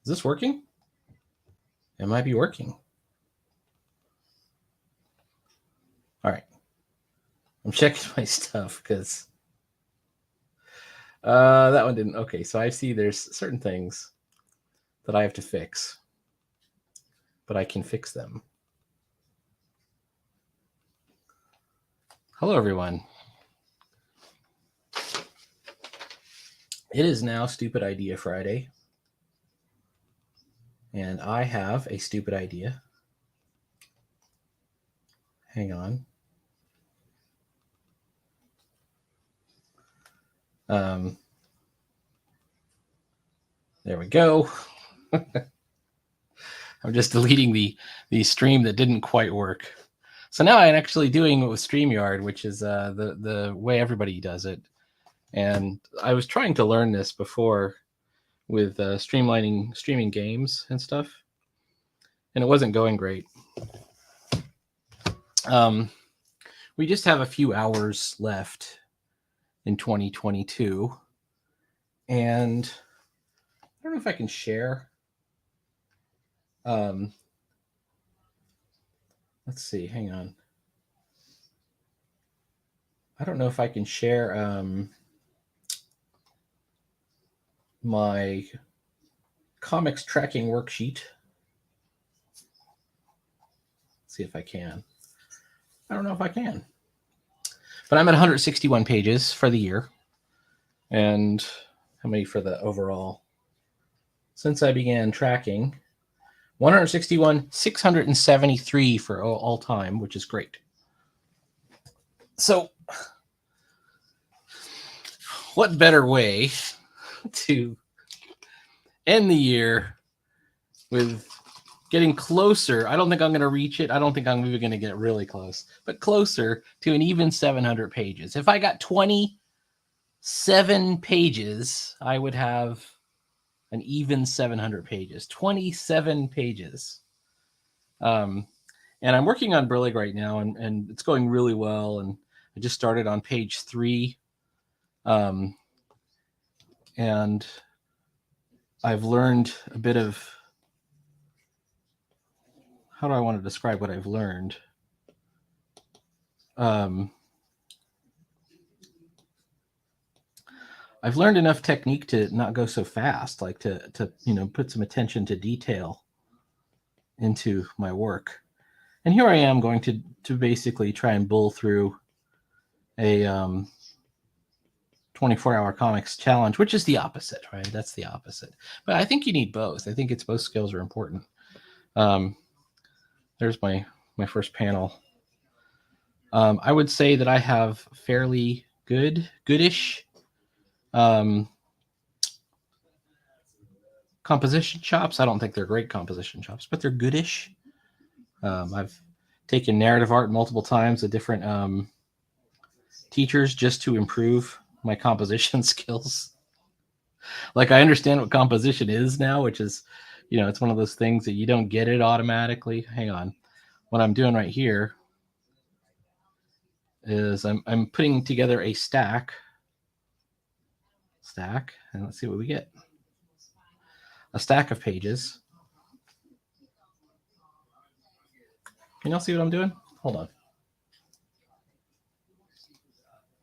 Is this working? It might be working. All right. I'm checking my stuff because that one didn't. Okay, so I see there's certain things that I have to fix, but I can fix them. Hello, everyone. It is now Stupid Idea Friday, and I have a stupid idea. Hang on. There we go. I'm just deleting the stream that didn't quite work. So now I'm actually doing it with StreamYard, which is the way everybody does it. And I was trying to learn this before with streaming games and stuff, and it wasn't going great. We just have a few hours left in 2022, and I don't know if I can share. Let's see, hang on. I don't know if I can share my comics tracking worksheet. Let's see if I can. I don't know if I can. But I'm at 161 pages for the year. And how many for the overall? Since I began tracking, 161, 673 for all time, which is great. So, what better way to end the year with getting closer? I don't think I'm going to reach it. I don't think I'm even going to get really close, but closer to an even 700 pages. If I got 27 pages, I would have an even 700 pages, 27 pages. And I'm working on Brillig right now, and it's going really well. And I just started on page 3. And I've learned a bit of, how do I want to describe what I've learned? I've learned enough technique to not go so fast, like to put some attention to detail into my work. And here I am going to basically try and bull through a 24-hour comics challenge, which is the opposite, right? That's the opposite. But I think you need both. I think it's both skills are important. There's my first panel. I would say that I have fairly goodish composition chops. I don't think they're great composition chops, but they're goodish. I've taken narrative art multiple times with different teachers just to improve my composition skills. Like, I understand what composition is now, which is, it's one of those things that you don't get it automatically. Hang on. What I'm doing right here is I'm putting together a stack, and let's see what we get. A stack of pages. Can y'all see what I'm doing? Hold on.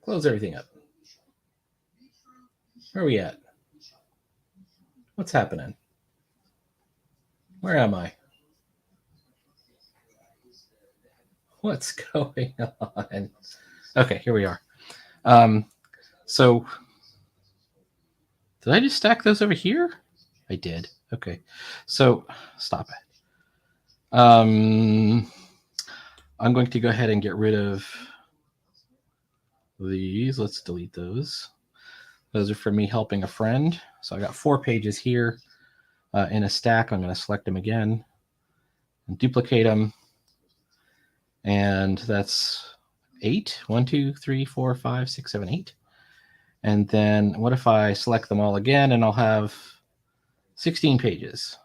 Close everything up. Where are we at? What's happening? Where am I? What's going on? Okay, here we are. So, did I just stack those over here? I did. Okay, so stop it. I'm going to go ahead and get rid of these. Let's delete those. Those are for me helping a friend. So I got 4 pages here in a stack. I'm going to select them again and duplicate them. And that's 8. 1, 2, 3, 4, 5, 6, 7, 8. And then what if I select them all again, and I'll have 16 pages.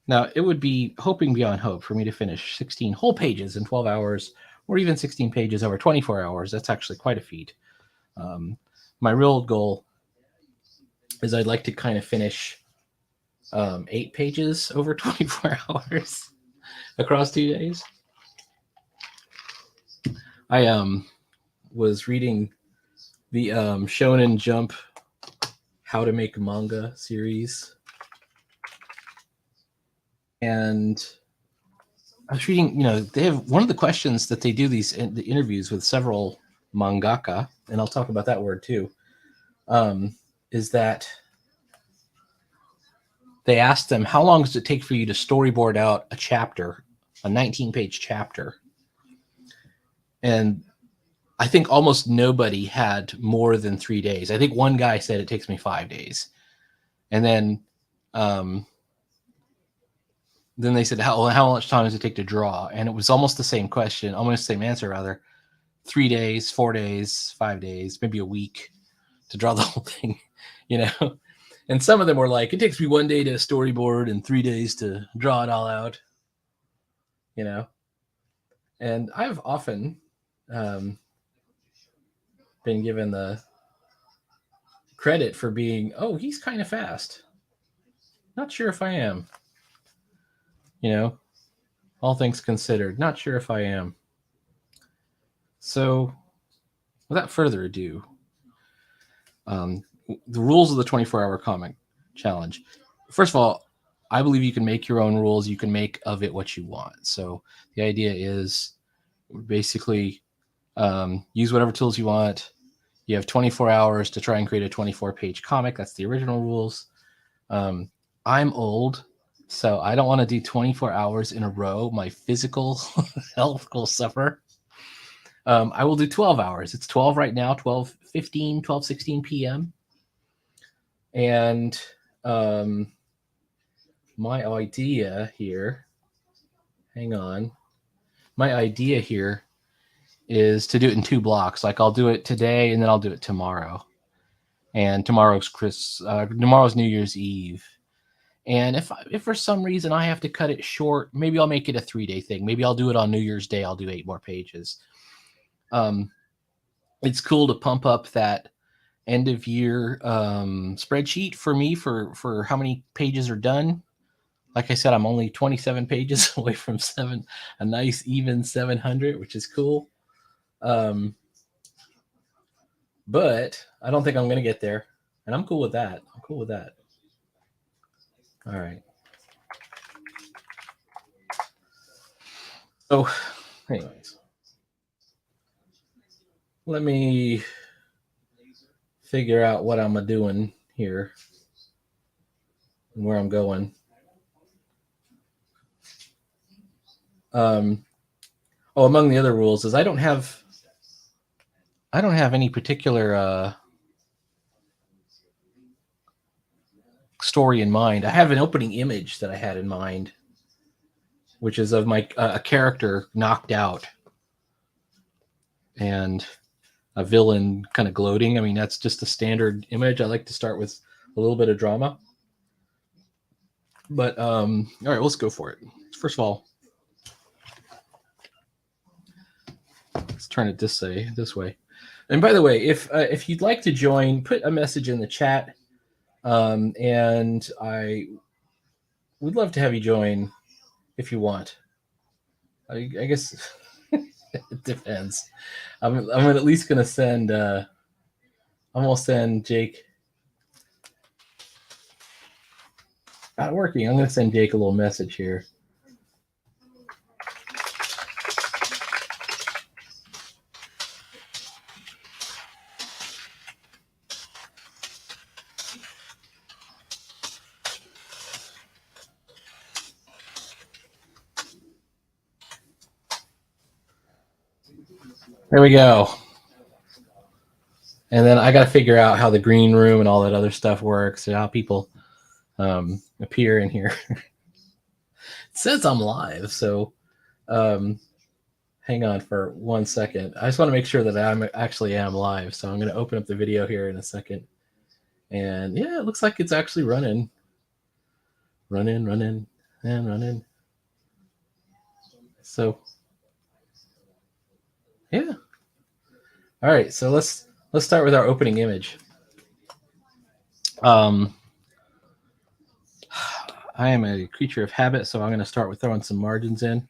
Now, it would be hoping beyond hope for me to finish 16 whole pages in 12 hours, or even 16 pages over 24 hours. That's actually quite a feat. My real goal is I'd like to kind of finish 8 pages over 24 hours across 2 days. I was reading the Shonen Jump How to Make Manga series, and I was reading. They have one of the questions that they do the interviews with several mangaka, and I'll talk about that word too. Is that they asked them, how long does it take for you to storyboard out a chapter, a 19-page chapter? And I think almost nobody had more than 3 days. I think one guy said it takes me 5 days. And then they said, how much time does it take to draw? And it was almost the same question, almost the same answer rather. 3 days, 4 days, 5 days, maybe a week to draw the whole thing, And some of them were like, it takes me 1 day to storyboard and 3 days to draw it all out, And I've often been given the credit for being, he's kind of fast. Not sure if I am. All things considered, not sure if I am. So, without further ado, the rules of the 24-hour comic challenge. First of all, I believe you can make your own rules. You can make of it what you want. So the idea is basically use whatever tools you want. You have 24 hours to try and create a 24-page comic. That's the original rules. I'm old, so I don't want to do 24 hours in a row. My physical health will suffer. I will do 12 hours. It's 12 right now, 12:15, 12:16 p.m. And my idea here, my idea here is to do it in 2 blocks. Like I'll do it today and then I'll do it tomorrow. And tomorrow's New Year's Eve. And if for some reason I have to cut it short, maybe I'll make it a 3-day thing. Maybe I'll do it on New Year's Day. I'll do 8 more pages. It's cool to pump up that end of year spreadsheet for me for how many pages are done. Like I said, I'm only 27 pages away from a nice even 700, which is cool. But I don't think I'm going to get there, and I'm cool with that. All right. So, anyways, let me figure out what I'm doing here and where I'm going. Among the other rules is I don't have any particular story in mind. I have an opening image that I had in mind, which is of my a character knocked out and a villain kind of gloating. I mean, that's just a standard image. I like to start with a little bit of drama. But all right, let's go for it. First of all, let's turn it this way. And by the way, if you'd like to join, put a message in the chat, and I would love to have you join if you want. I guess it depends. I'm at least gonna send. I'm gonna send Jake. Not working. I'm gonna send Jake a little message here. There we go. And then I got to figure out how the green room and all that other stuff works and how people appear in here. It says I'm live, so hang on for 1 second. I just want to make sure that I actually am live. So I'm going to open up the video here in a second. And yeah, it looks like it's actually running. Running. So yeah. All right, so let's start with our opening image. I am a creature of habit, so I'm going to start with throwing some margins in.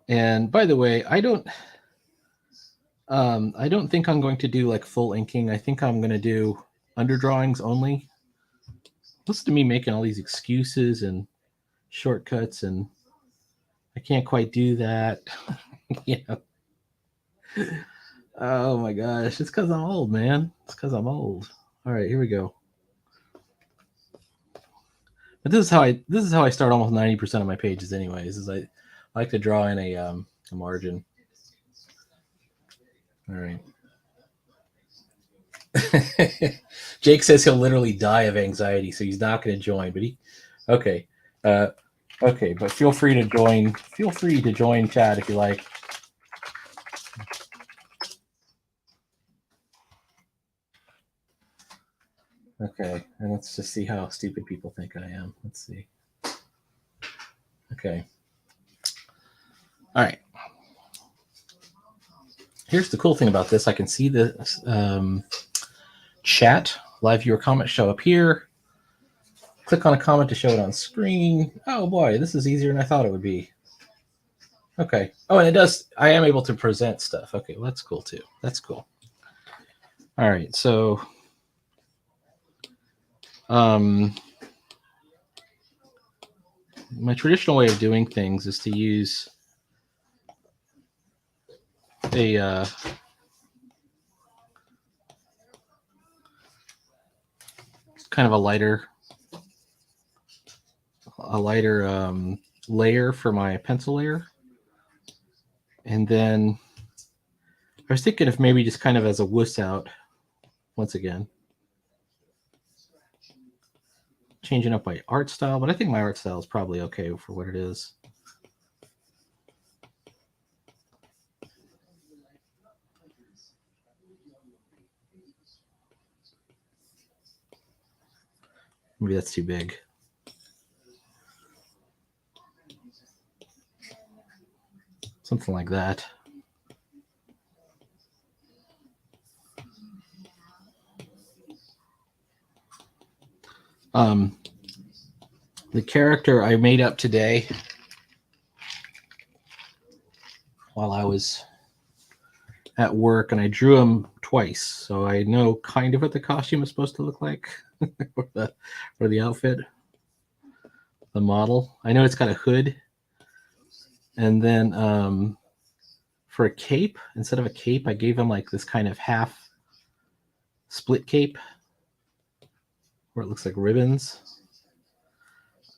And by the way, I don't think I'm going to do like full inking. I think I'm going to do underdrawings only. Listen to me making all these excuses and shortcuts, and I can't quite do that. You know. Oh my gosh, it's because I'm old, man. It's because I'm old. All right, here we go. But this is how I start almost 90% of my pages, anyways. Is I like to draw in a margin. All right. Jake says he'll literally die of anxiety, so he's not going to join. But okay, okay. But feel free to join. Feel free to join chat if you like. Okay, and let's just see how stupid people think I am. Let's see. Okay. All right. Here's the cool thing about this. I can see the chat, live viewer comment show up here. Click on a comment to show it on screen. Oh boy, this is easier than I thought it would be. Okay. Oh, and it does. I am able to present stuff. Okay, well, that's cool too. That's cool. All right, so my traditional way of doing things is to use a kind of a lighter layer for my pencil layer. And then I was thinking of maybe just kind of as a wuss out once again. Changing up my art style, but I think my art style is probably okay for what it is. Maybe that's too big. Something like that. The character I made up today while I was at work, and I drew him twice, so I know kind of what the costume is supposed to look like, or the outfit, the model. I know it's got a hood, and then for a cape, instead of a cape, I gave him like this kind of half split cape where it looks like ribbons.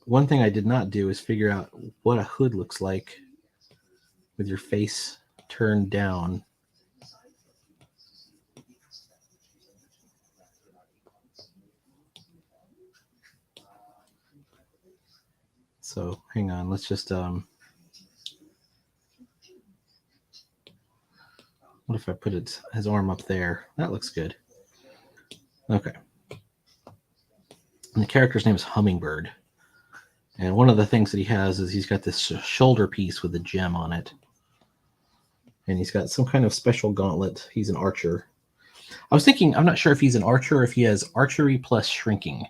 One thing I did not do is figure out what a hood looks like with your face turned down. So hang on, let's just what if I put his arm up there? That looks good. Okay. And the character's name is Hummingbird. And one of the things that he has is he's got this shoulder piece with a gem on it. And he's got some kind of special gauntlet. He's an archer. I was thinking, I'm not sure if he's an archer or if he has archery plus shrinking.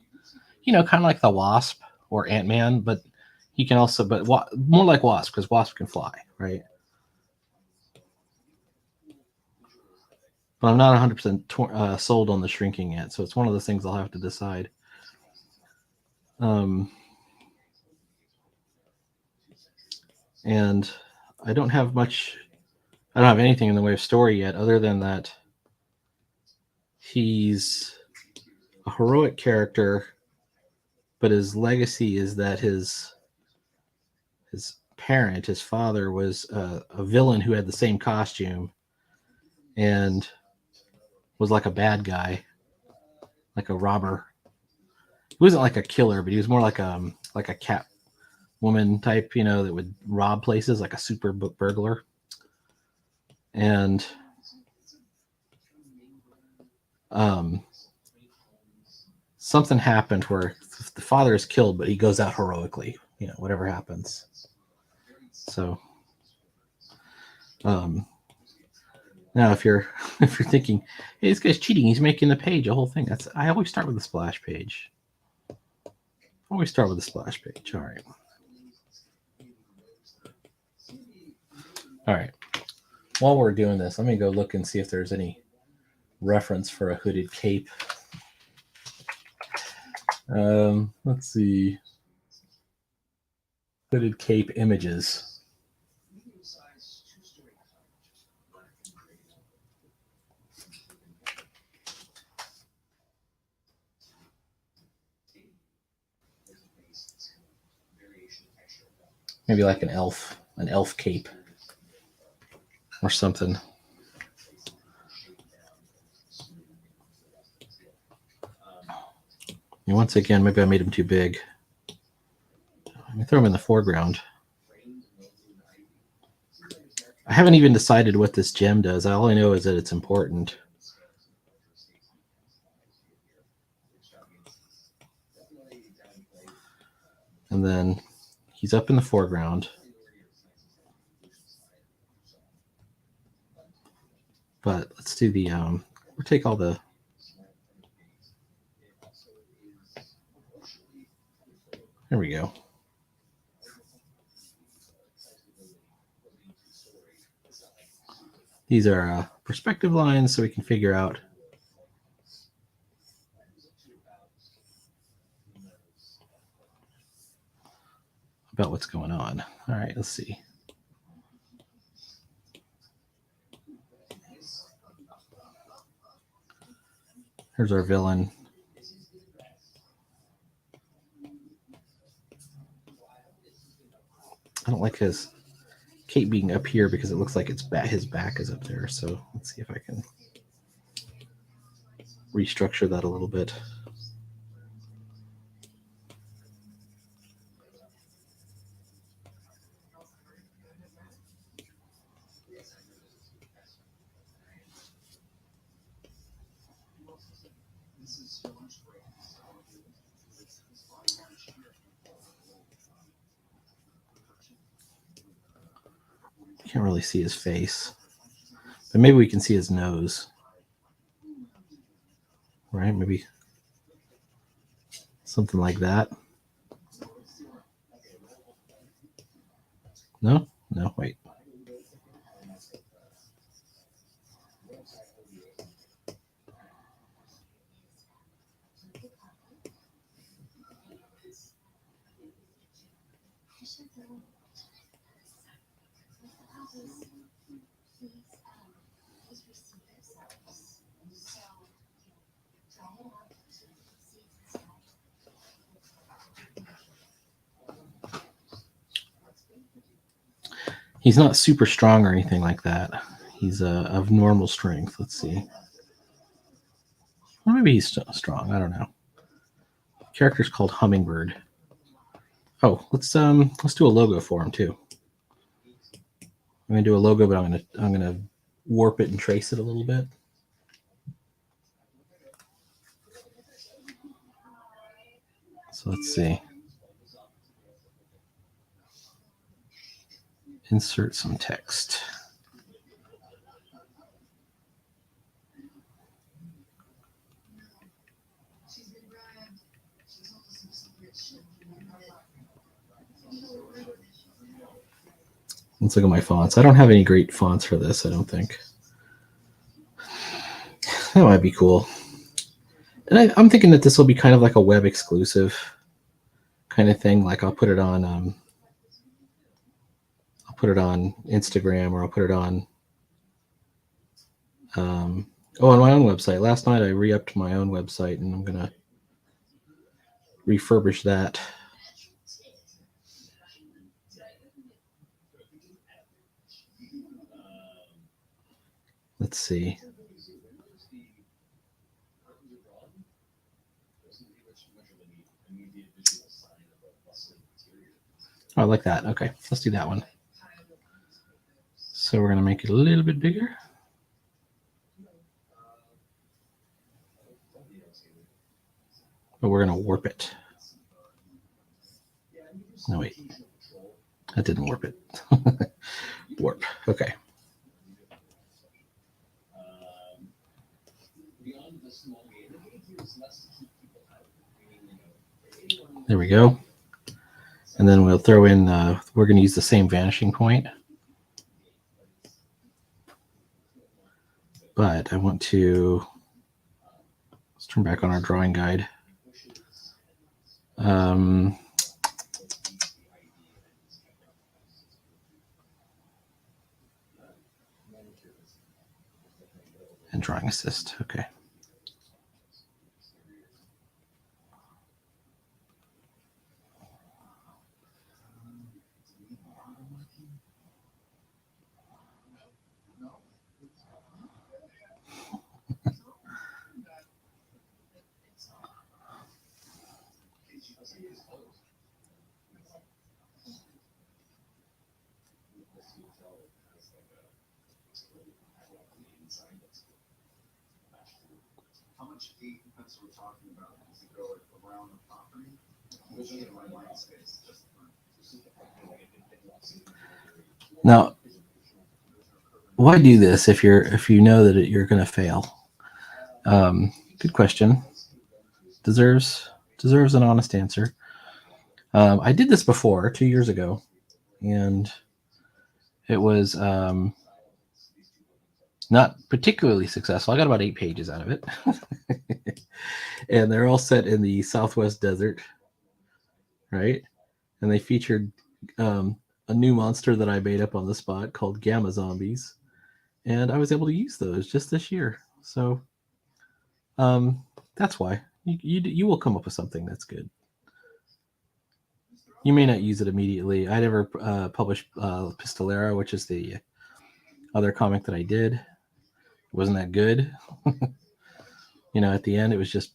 You know, kind of like the Wasp or Ant-Man, but he can also, but more like Wasp, because Wasp can fly, right? But I'm not 100% sold on the shrinking yet, so it's one of those things I'll have to decide. And I don't have anything in the way of story yet, other than that he's a heroic character, but his legacy is that his parent, his father, was a villain who had the same costume and was like a bad guy, like a robber. He wasn't like a killer, but he was more like a cat woman type, you know, that would rob places, like a super burglar. And something happened where the father is killed, but he goes out heroically, you know, whatever happens. So Now, if you're thinking, hey, this guy's cheating, he's making the page a whole thing. I always start with the splash page. Always start with the splash page. All right. All right. While we're doing this, let me go look and see if there's any reference for a hooded cape. Let's see. Hooded cape images. Maybe like an elf cape or something. And once again, maybe I made them too big. Let me throw them in the foreground. I haven't even decided what this gem does. All I know is that it's important. And then he's up in the foreground. But let's do the, we'll take all the, there we go. These are perspective lines so we can figure out about what's going on. All right, let's see. Here's our villain. I don't like his cape being up here because it looks like it's his back is up there. So let's see if I can restructure that a little bit. Can't really see his face, but maybe we can see his nose. Right? Maybe something like that. No? No, wait. He's not super strong or anything like that. He's of normal strength. Let's see. Or maybe he's strong. I don't know. The character's called Hummingbird. Oh, let's do a logo for him too. I'm gonna do a logo, but I'm gonna warp it and trace it a little bit. So let's see. Insert some text. Let's look at my fonts. I don't have any great fonts for this, I don't think. That might be cool. And I'm thinking that this will be kind of like a web exclusive kind of thing. Like I'll put it on Instagram, or I'll put it on on my own website. Last night I re-upped my own website, and I'm gonna refurbish that. Let's see. Oh, I like that. Okay, let's do that one. So we're going to make it a little bit bigger. But we're going to warp it. No, wait. That didn't warp it. Warp. Okay. There we go. And then we'll throw in, we're going to use the same vanishing point. But I want to, let's turn back on our drawing guide. And drawing assist, okay. Now, why do this if you know that you're going to fail? Good question. Deserves an honest answer. I did this before 2 years ago, and it was not particularly successful. I got about 8 pages out of it, and they're all set in the Southwest desert, right? And they featured a new monster that I made up on the spot called Gamma Zombies, and I was able to use those just this year. So that's why you will come up with something that's good. You may not use it immediately. I never published Pistolera, which is the other comic that I did. It wasn't that good. At the end, it was just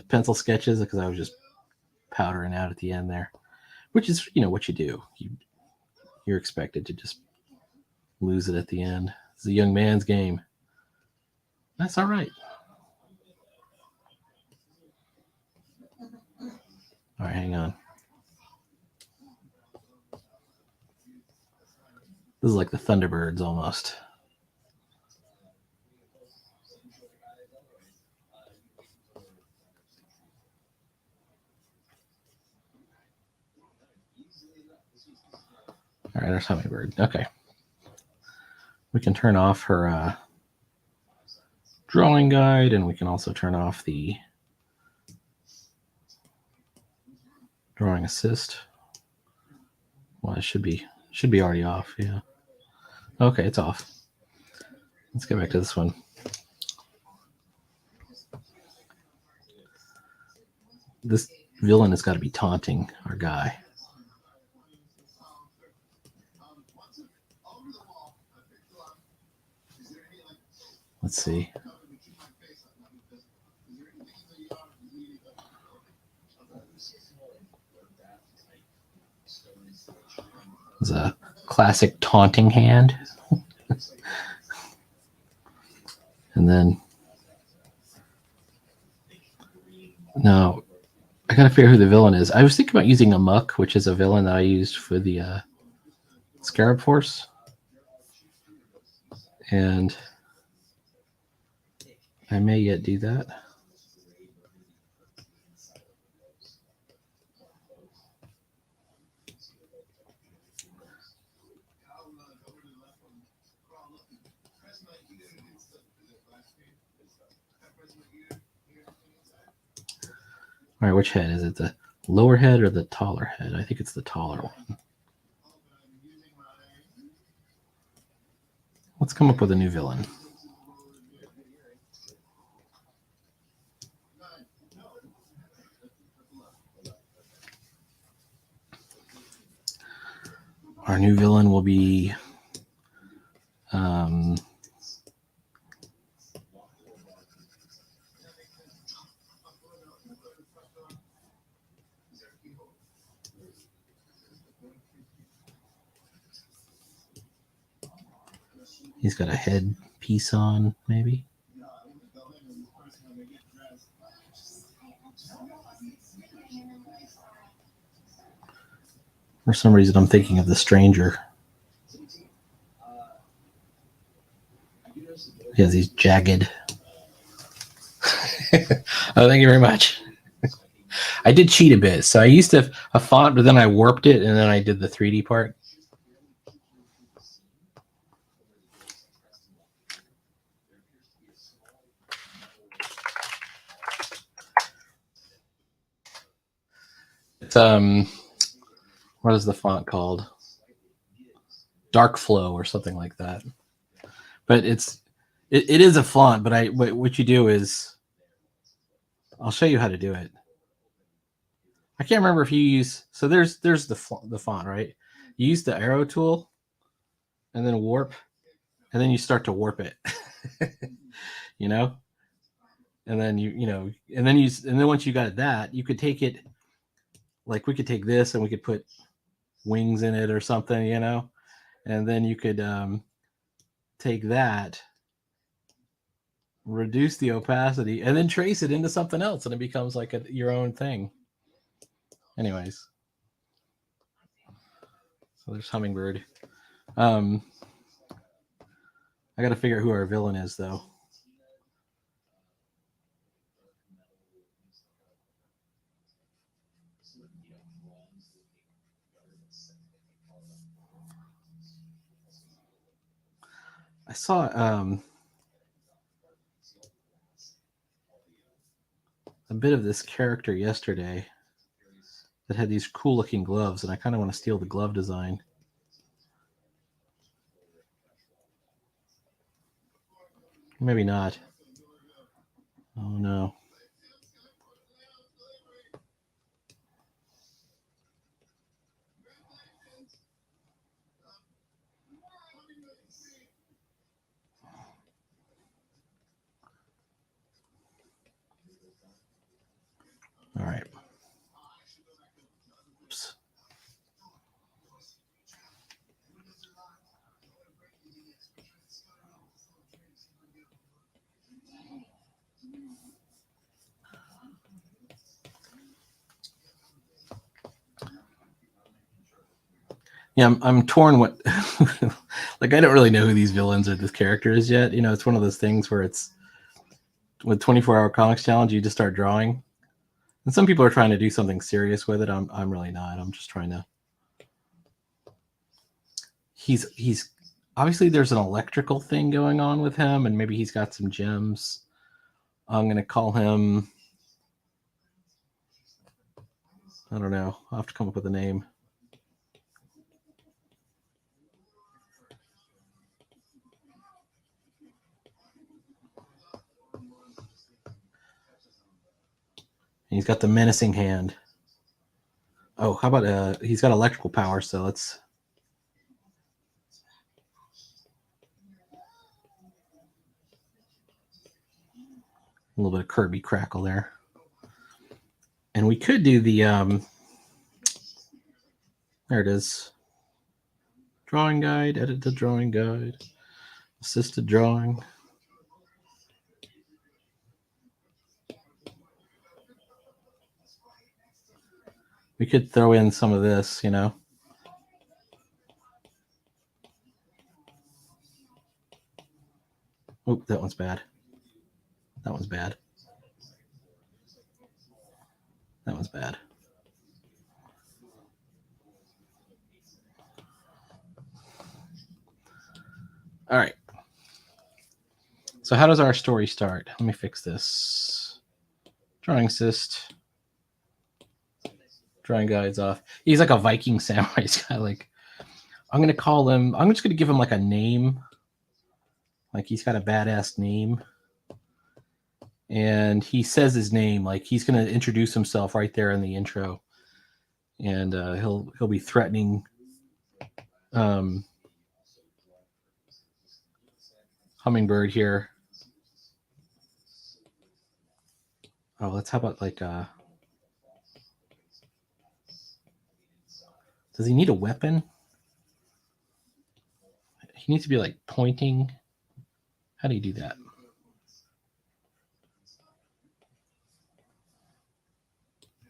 pencil sketches because I was just powdering out at the end there, which is, what you do. You're expected to just lose it at the end. It's a young man's game. That's all right. All right, hang on. This is like the Thunderbirds almost. All right, there's Hummingbird. Okay. We can turn off her drawing guide, and we can also turn off the drawing assist. Well, it should be already off, yeah. Okay, it's off. Let's get back to this one. This villain has got to be taunting our guy. Let's see. It's a classic taunting hand. And then, now, I gotta figure out who the villain is. I was thinking about using Amok, which is a villain that I used for the Scarab Force. And I may yet do that. All right, which head? Is it the lower head or the taller head? I think it's the taller one. Let's come up with a new villain. Our new villain will be he's got a head piece on, maybe. For some reason, I'm thinking of the Stranger. He has these jagged Oh, thank you very much. I did cheat a bit. So I used a font, but then I warped it, and then I did the 3D part. It's what is the font called? Dark Flow or something like that. But it is a font. But what you do is I'll show you how to do it. I can't remember if you use there's the font, right? You use the arrow tool and then warp, and then you start to warp it. you know, and then and then once you got that, you could take it, like we could take this and we could put wings in it or something, and then you could take that, reduce the opacity, and then trace it into something else, and it becomes like your own thing. Anyways, so there's Hummingbird. I got to figure out who our villain is, though. I saw a bit of this character yesterday that had these cool looking gloves, and I kind of want to steal the glove design. Maybe not. Oh no. All right. Oops. Yeah, I'm torn. What, like, I don't really know who these villains or this character is yet. It's one of those things where it's with 24-hour comics challenge, you just start drawing, and some people are trying to do something serious with it. I'm really not. I'm just trying to. He's obviously there's an electrical thing going on with him, and maybe he's got some gems. I'm gonna call him. I don't know. I'll have to come up with a name. He's got the menacing hand. Oh, how about he's got electrical power, so let's. A little bit of Kirby crackle there. And we could do the there it is. Drawing guide, edit the drawing guide, assisted drawing. We could throw in some of this, Oh, that one's bad. That one's bad. That one's bad. All right. So how does our story start? Let me fix this. Drawing assist. Drawing guides off. He's like a Viking samurai. He's got like, I'm going to call him, I'm just going to give him like a name. Like he's got a badass name. And he says his name, like he's going to introduce himself right there in the intro. And he'll be threatening Hummingbird here. Oh, let's how about like does he need a weapon? He needs to be like pointing. How do you do that?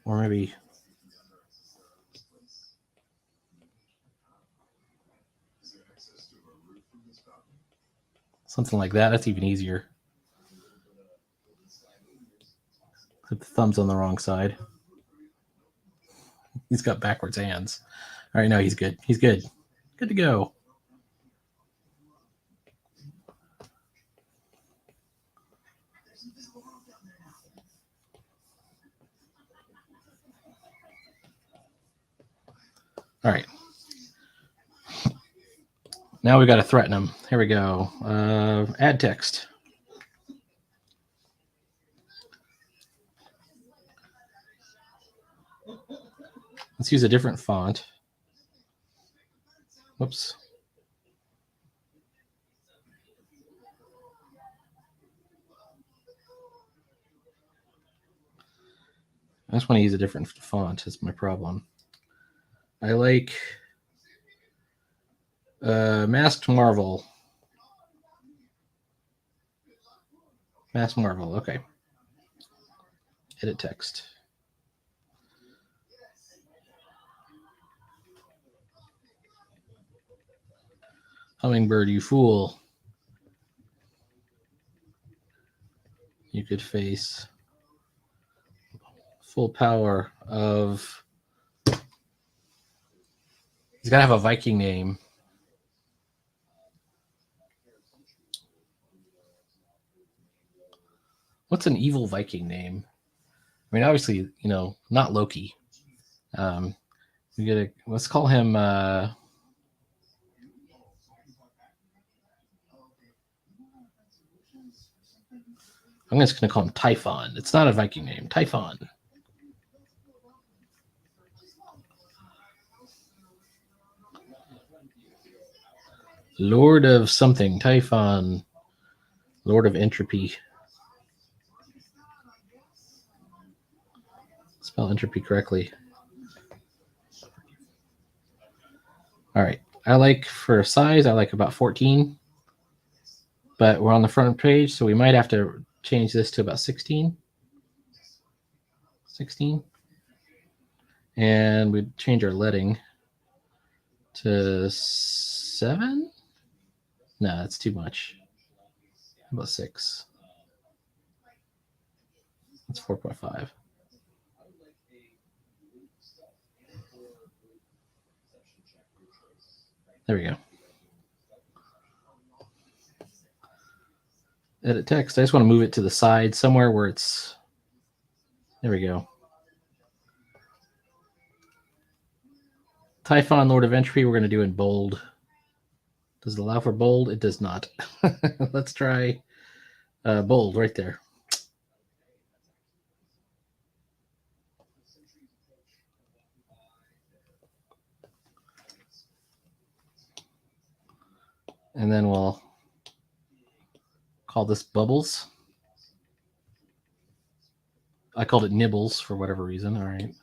Or maybe something like that. That's even easier. Put the thumbs on the wrong side. He's got backwards hands. All right, no, he's good. He's good. Good to go. All right. Now we got to threaten him. Here we go. Add text. Let's use a different font. Whoops. I just want to use a different font. That's my problem. I like Masked Marvel. Masked Marvel. Okay. Edit text. Hummingbird, you fool. You could face full power of... He's got to have a Viking name. What's an evil Viking name? I mean, obviously, not Loki. Let's call him... I'm just going to call him Typhon. It's not a Viking name. Typhon. Lord of something. Typhon. Lord of Entropy. Spell entropy correctly. All right. I like, for size, I like about 14. But we're on the front page, so we might have to change this to about 16. 16. And we'd change our leading to 7. No, that's too much. How about 6? That's 4.5. There we go. Edit text. I just want to move it to the side somewhere where it's... There we go. Typhon, Lord of Entropy, we're going to do in bold. Does it allow for bold? It does not. Let's try bold right there. And then we'll call this Bubbles. I called it Nibbles for whatever reason. All right.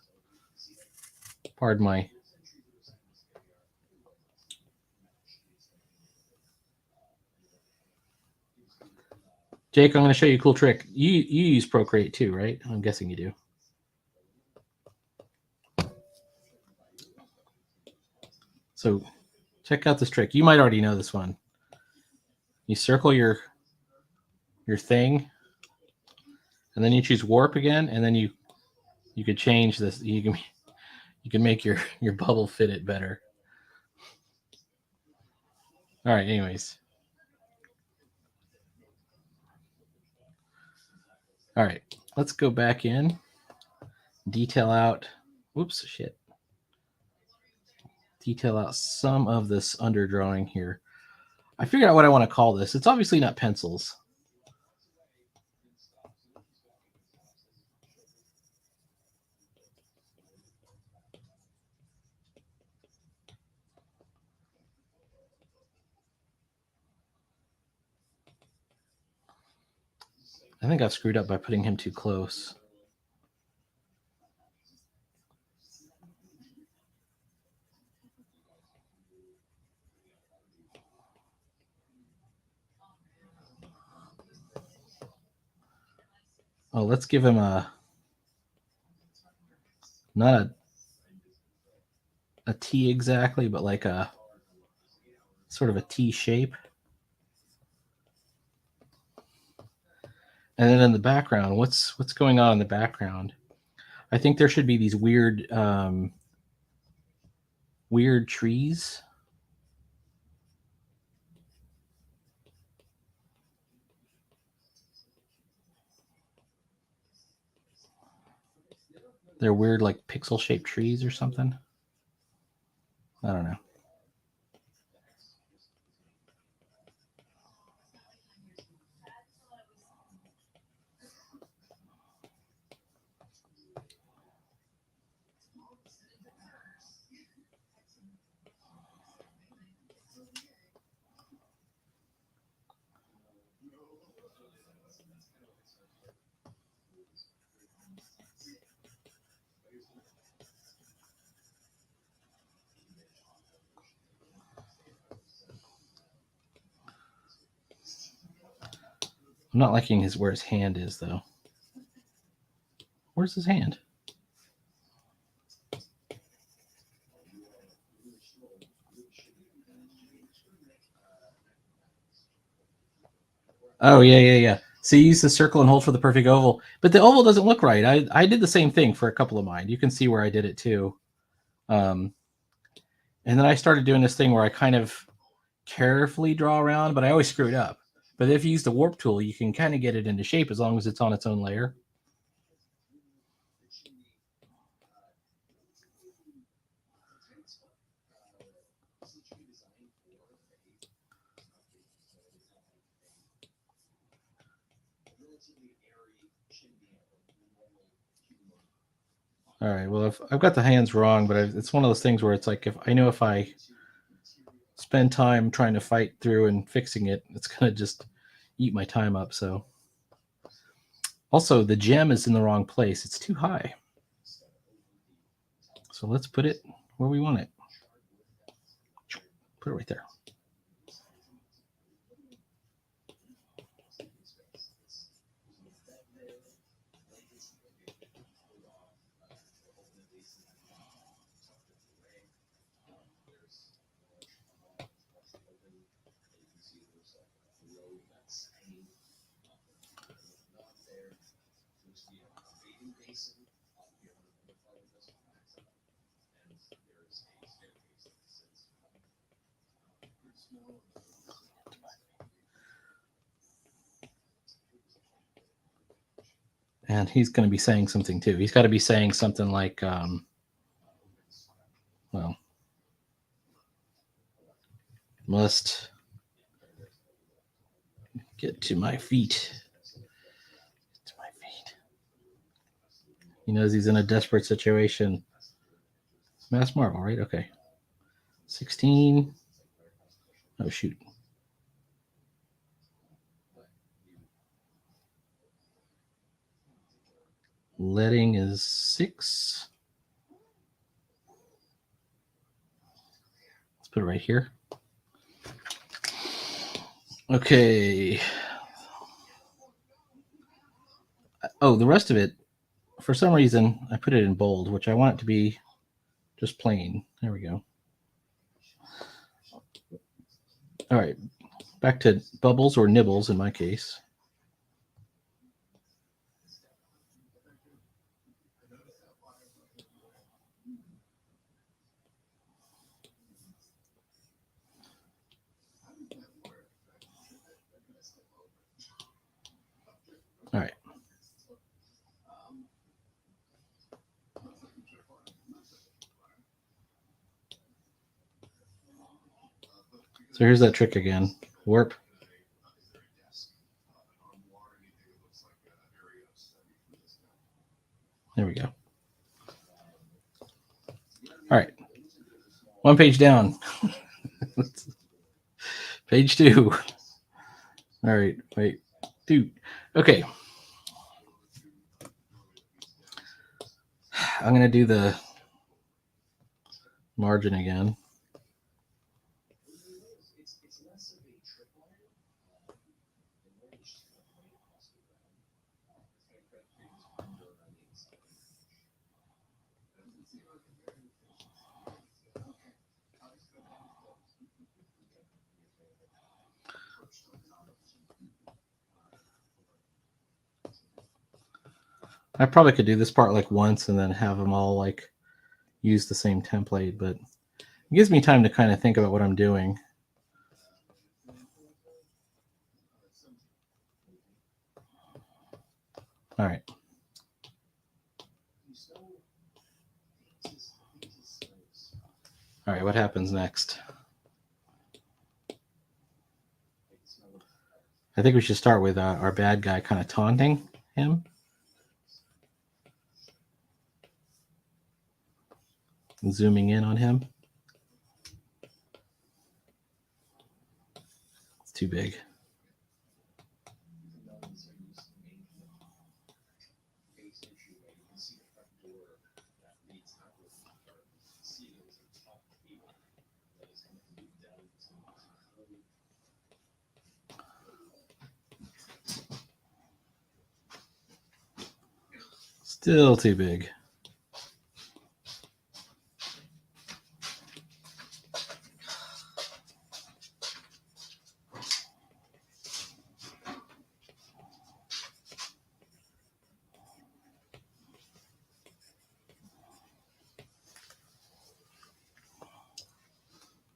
Pardon my... Jake, I'm going to show you a cool trick. You use Procreate too, right? I'm guessing you do. So check out this trick. You might already know this one. You circle your thing, and then you choose warp again, and then you could change this. You can make your bubble fit it better. All right. Anyways. All right. Let's go back in. Detail out. Whoops. Shit. Detail out some of this underdrawing here. I figured out what I want to call this. It's obviously not pencils. I think I've screwed up by putting him too close. Oh, let's give him not a T exactly, but like a sort of a T shape. And then in the background, what's going on in the background? I think there should be these weird weird trees. They're weird, like pixel shaped trees or something. I don't know. I'm not liking where his hand is though. Where's his hand? Oh yeah. So you use the circle and hold for the perfect oval, but the oval doesn't look right. I did the same thing for a couple of mine. You can see where I did it too. And then I started doing this thing where I kind of carefully draw around, but I always screw it up. But if you use the warp tool, you can kind of get it into shape as long as it's on its own layer. All right. Well, I've got the hands wrong, but it's one of those things where it's like if I spend time trying to fight through and fixing it, it's gonna just eat my time up. So, also the gem is in the wrong place. It's too high. So let's put it where we want it. Put it right there. And he's going to be saying something too. He's got to be saying something like, well, must get to my feet. To my feet. He knows he's in a desperate situation. Mass Marvel, right? Okay. 16. Oh, shoot. Letting is 6. Let's put it right here. Okay. Oh, the rest of it, for some reason, I put it in bold, which I want it to be just plain. There we go. All right. Back to bubbles or nibbles in my case. All right. So here's that trick again. Warp. There we go. All right. One page down. Page 2. All right. Wait. Dude. Okay. I'm going to do the margin again. I probably could do this part like once and then have them all like use the same template, but it gives me time to kind of think about what I'm doing. All right. All right, what happens next? I think we should start with our bad guy kind of taunting him. And zooming in on him. It's too big. Still too big.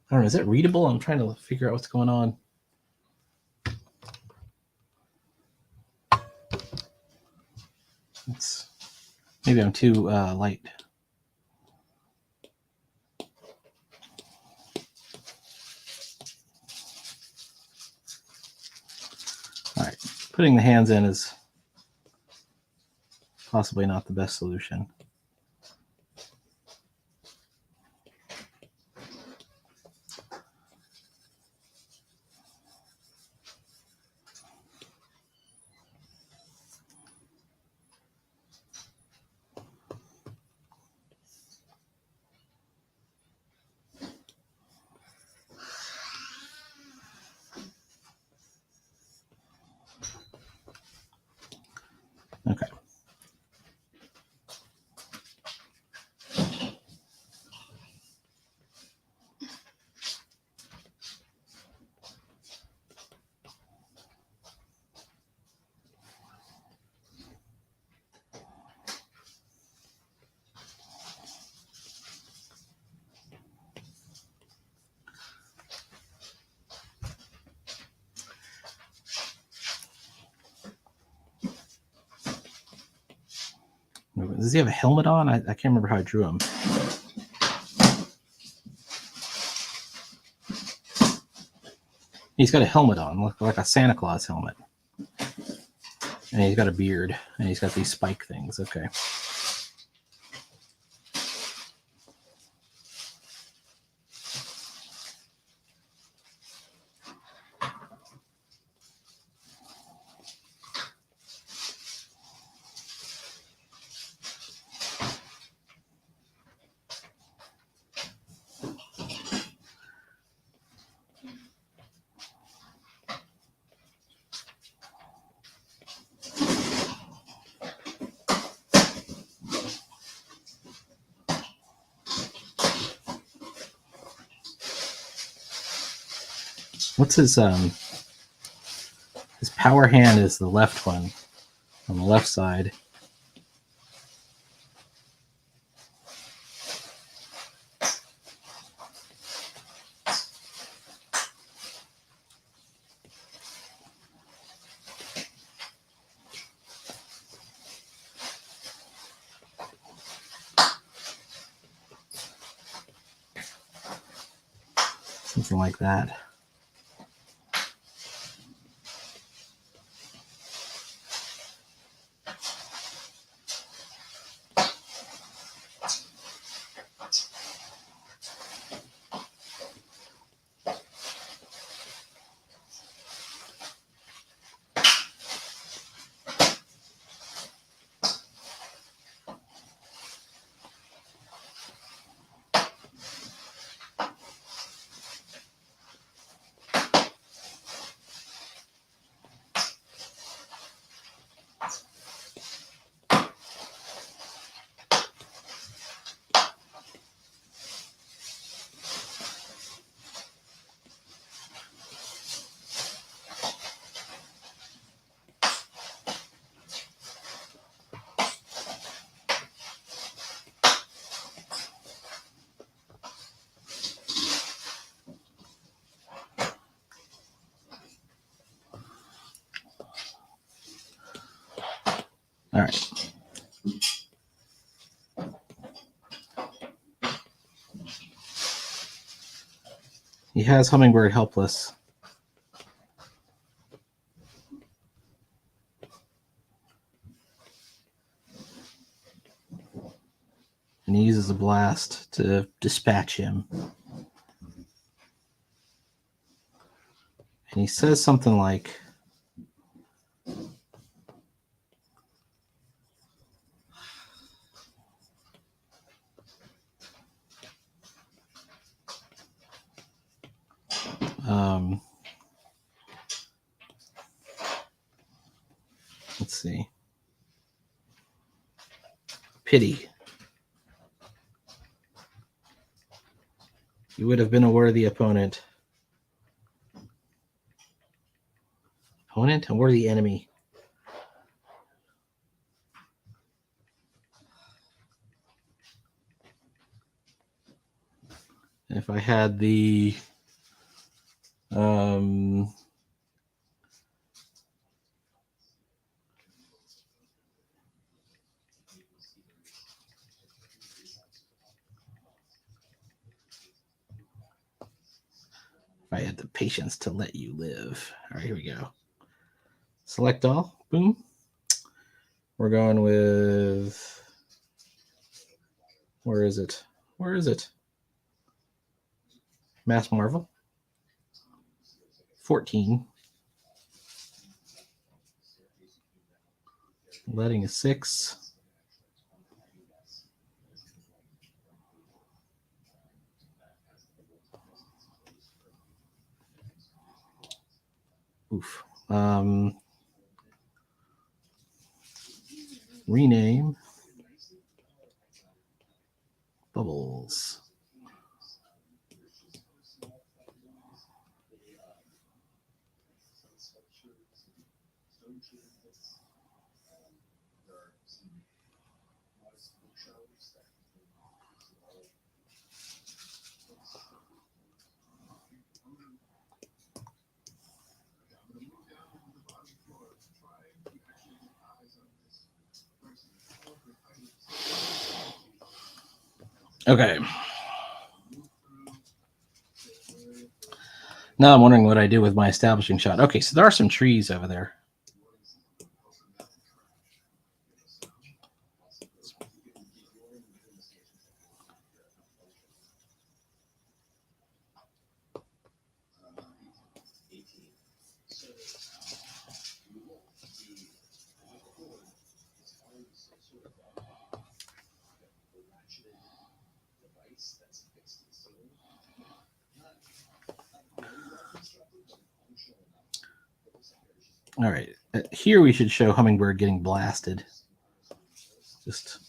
I don't know, is it readable? I'm trying to figure out what's going on. Maybe I'm too light. All right, putting the hands in is possibly not the best solution. Okay. Does he have a helmet on? I can't remember how I drew him. He's got a helmet on, like a Santa Claus helmet. And he's got a beard, and he's got these spike things. Okay. What's his power hand is the left one on the left side. Something like that. All right. He has Hummingbird helpless. And he uses a blast to dispatch him. And he says something like, let's see. Pity. You would have been a worthy opponent. Opponent? A worthy enemy. If I had the I had the patience to let you live. All right, here we go. Select all. Boom. We're going with. Where is it? Where is it? Mass Marvel. 14. Letting a 6. Oof. Rename. Bubbles. Okay. Now I'm wondering what I do with my establishing shot. Okay, so there are some trees over there. All right. Here we should show Hummingbird getting blasted. Just.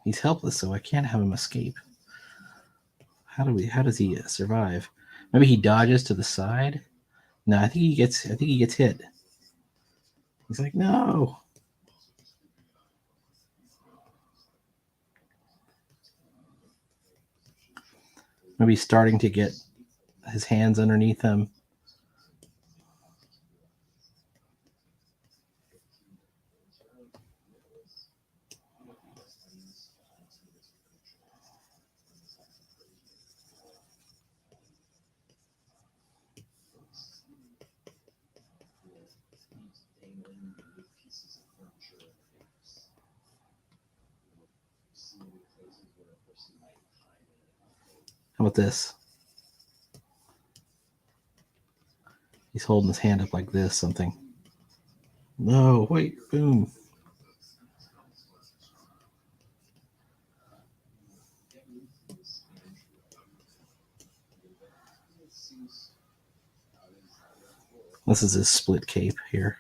He's helpless, so I can't have him escape. How does he survive? Maybe he dodges to the side? No, I think he gets hit. He's like, no. Maybe he's starting to get his hands underneath him. How about this? He's holding his hand up like this, something. No, wait, boom. This is his split cape here.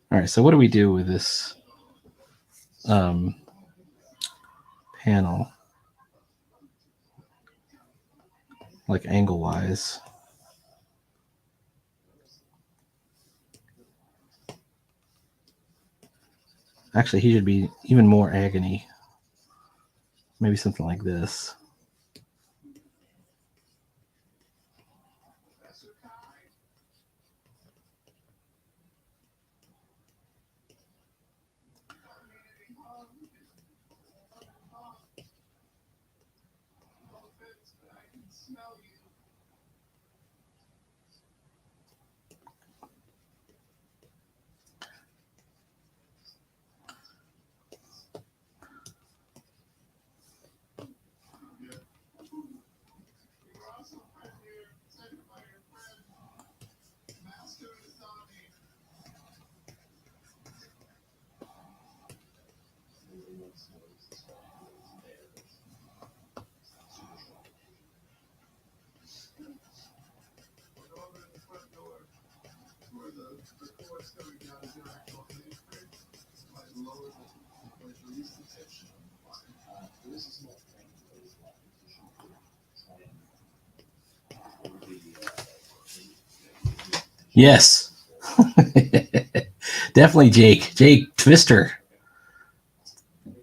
All right, so what do we do with this panel, like angle-wise? Actually, he should be even more agony. Maybe something like this. Yes. Definitely Jake. Jake Twister.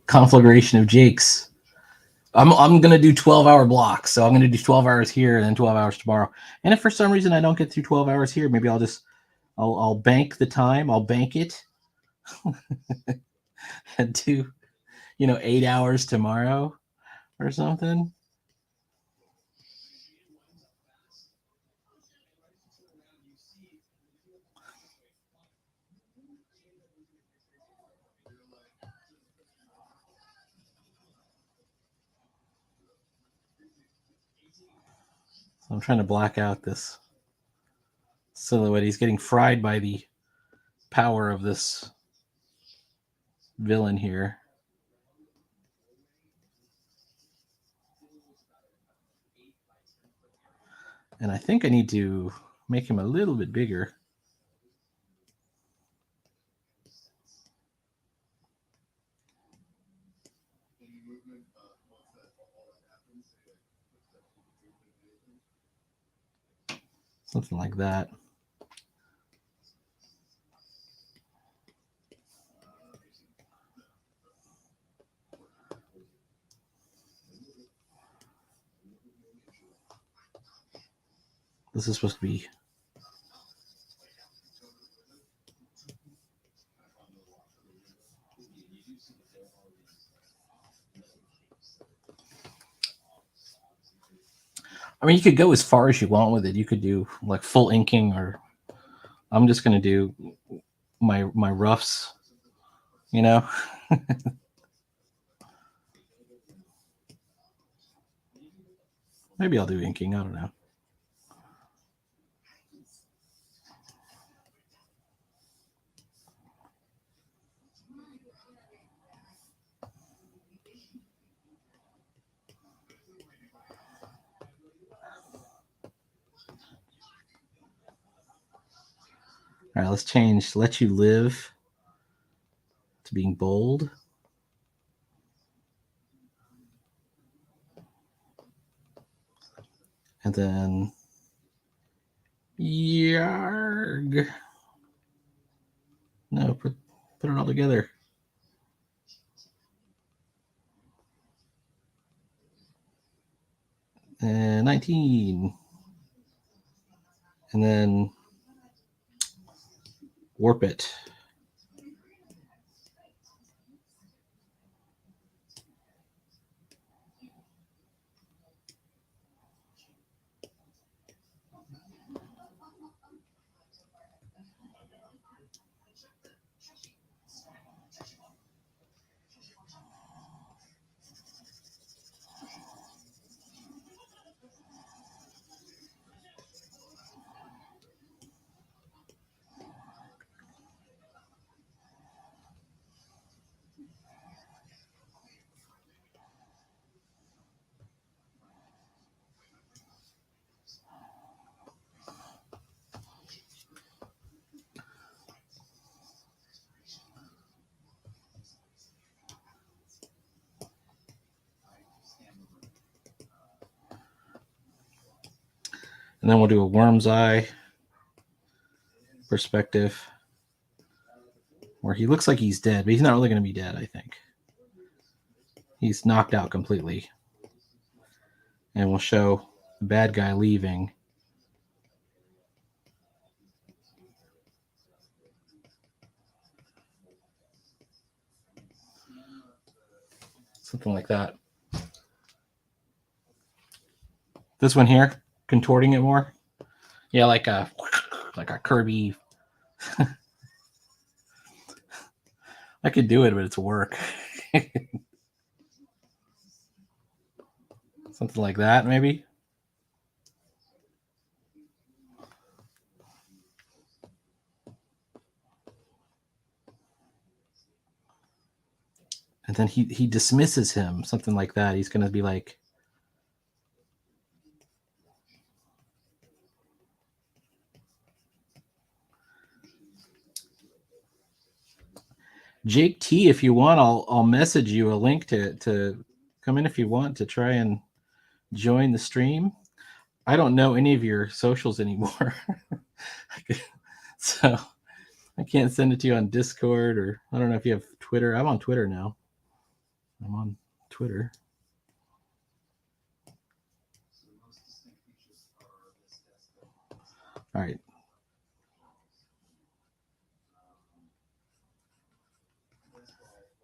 Conflagration of Jakes. I'm gonna do 12-hour blocks, so I'm gonna do 12 hours here and then 12 hours tomorrow. And if for some reason I don't get through 12 hours here, maybe I'll bank the time. I'll bank it and do 8 hours tomorrow or something. I'm trying to black out this silhouette. He's getting fried by the power of this villain here. And I think I need to make him a little bit bigger. Something like that. This is supposed to be you could go as far as you want with it. You could do like full inking, or I'm just going to do my roughs, Maybe I'll do inking. I don't know. All right, let's change Let You Live to being bold. And then Yarg. No, put it all together. And 19. And then warp it. And then we'll do a worm's eye perspective where he looks like he's dead, but he's not really going to be dead, I think. He's knocked out completely. And we'll show the bad guy leaving. Something like that. This one here, contorting it more. Yeah, like a Kirby. I could do it, but it's work. Something like that, maybe. And then he dismisses him, something like that. He's going to be like, Jake T, if you want, I'll message you a link to come in if you want to try and join the stream. I don't know any of your socials anymore. So I can't send it to you on Discord, or I don't know if you have Twitter. I'm on Twitter now. I'm on Twitter. All right.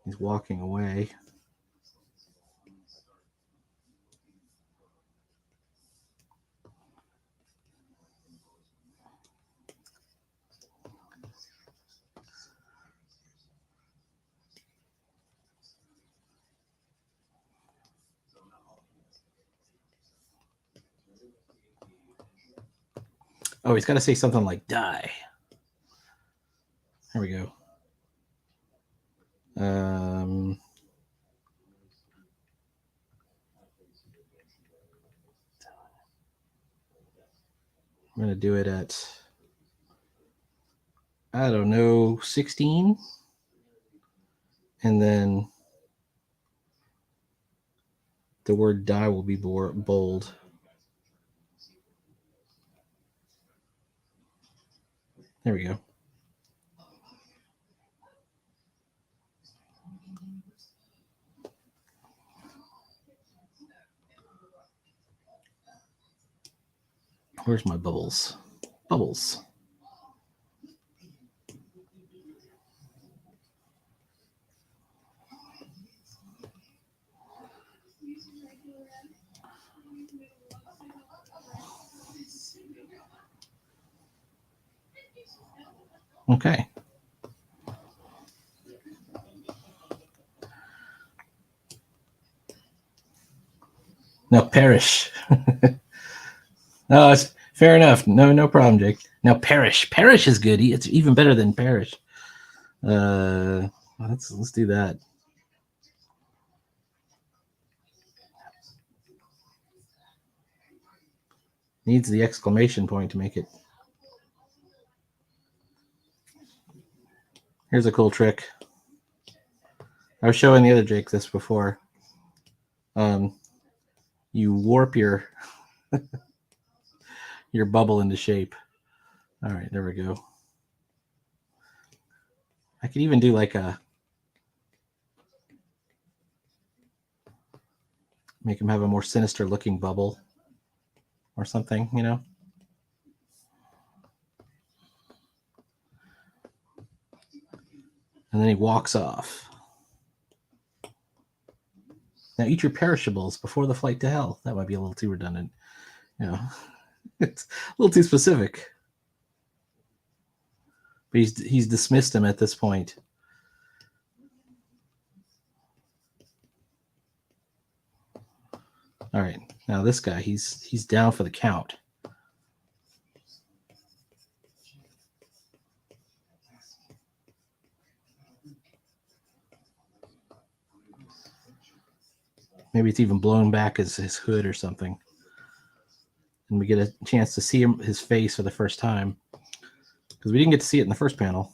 He's walking away. Oh, he's got to say something like die. There we go. I'm going to do it at, I don't know, 16. And then the word die will be bold. There we go. Where's my bubbles? Bubbles. Okay. Now perish. No, it's fair enough. No problem, Jake. Now perish. Perish is good. It's even better than perish. Let's do that. Needs the exclamation point to make it. Here's a cool trick. I was showing the other Jake this before. You warp your bubble into shape. All right, there we go. I could even do like make him have a more sinister looking bubble or something, you know? And then he walks off. Now eat your perishables before the flight to hell. That might be a little too redundant. You know, it's a little too specific. But he's dismissed him at this point. All right, now this guy, he's down for the count. Maybe it's even blown back as his hood or something. And we get a chance to see his face for the first time, because we didn't get to see it in the first panel.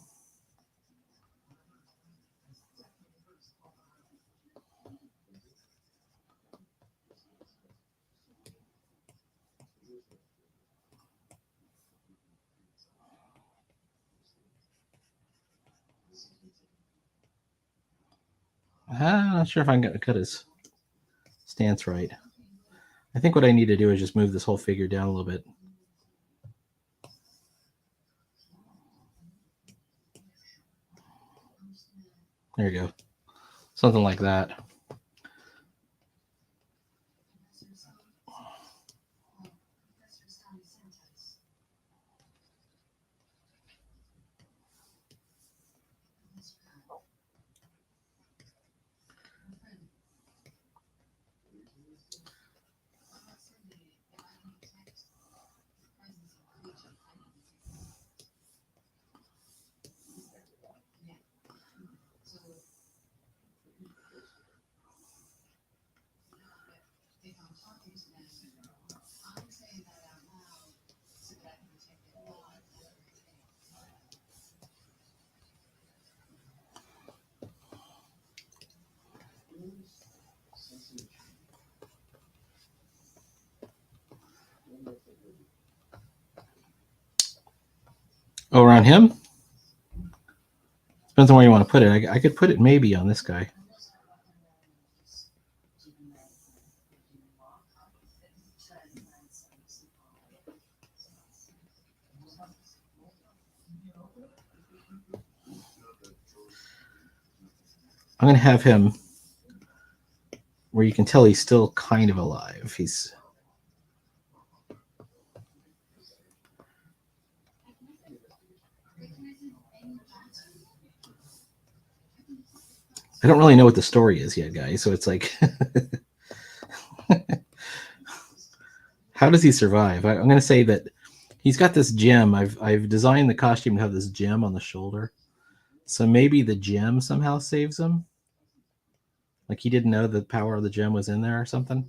I'm not sure if I'm going to cut his stance right. I think what I need to do is just move this whole figure down a little bit. There you go. Something like that. Oh, around him? Depends on where you want to put it. I could put it maybe on this guy. I'm going to have him where you can tell he's still kind of alive. He's I don't really know what the story is yet, guys. So it's like, how does he survive? I'm going to say that he's got this gem. I've designed the costume to have this gem on the shoulder, so maybe the gem somehow saves him. Like he didn't know the power of the gem was in there or something.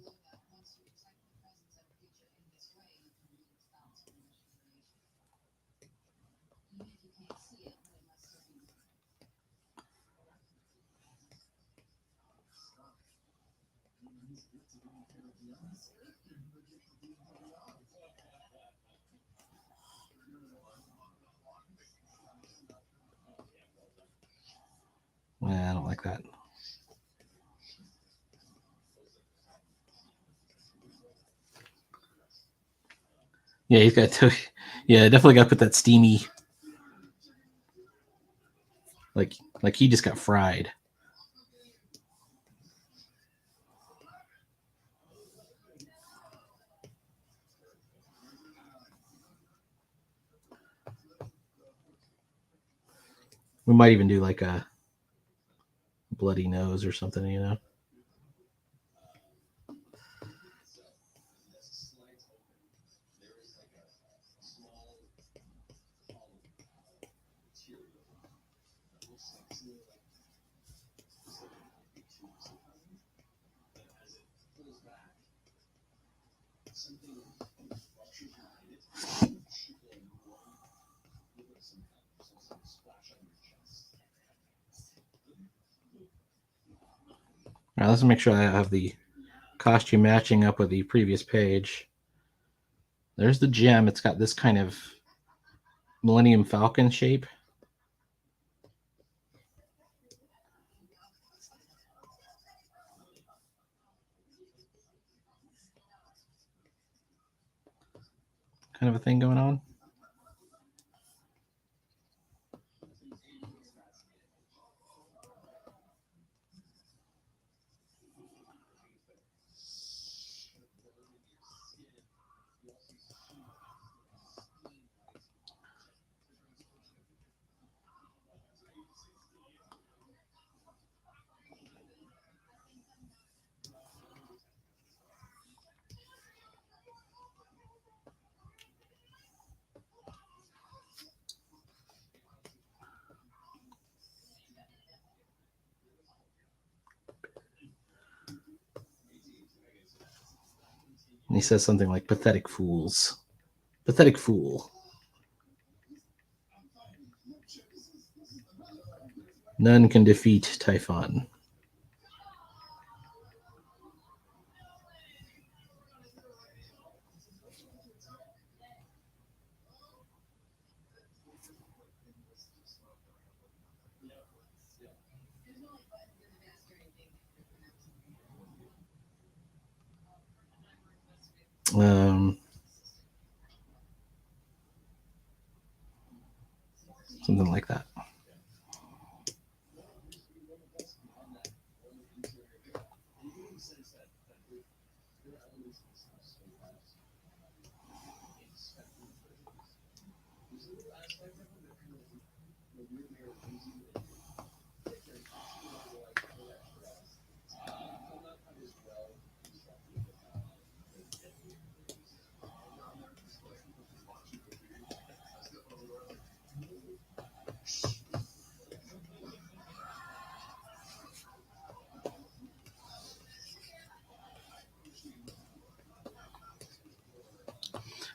I don't like that. Yeah, he's got to. Yeah, definitely got to put that steamy. Like he just got fried. We might even do like a bloody nose or something, you know. All right, let's make sure I have the costume matching up with the previous page. There's the gem. It's got this kind of Millennium Falcon shape. Kind of a thing going on. And he says something like pathetic fools. Pathetic fool. None can defeat Typhon.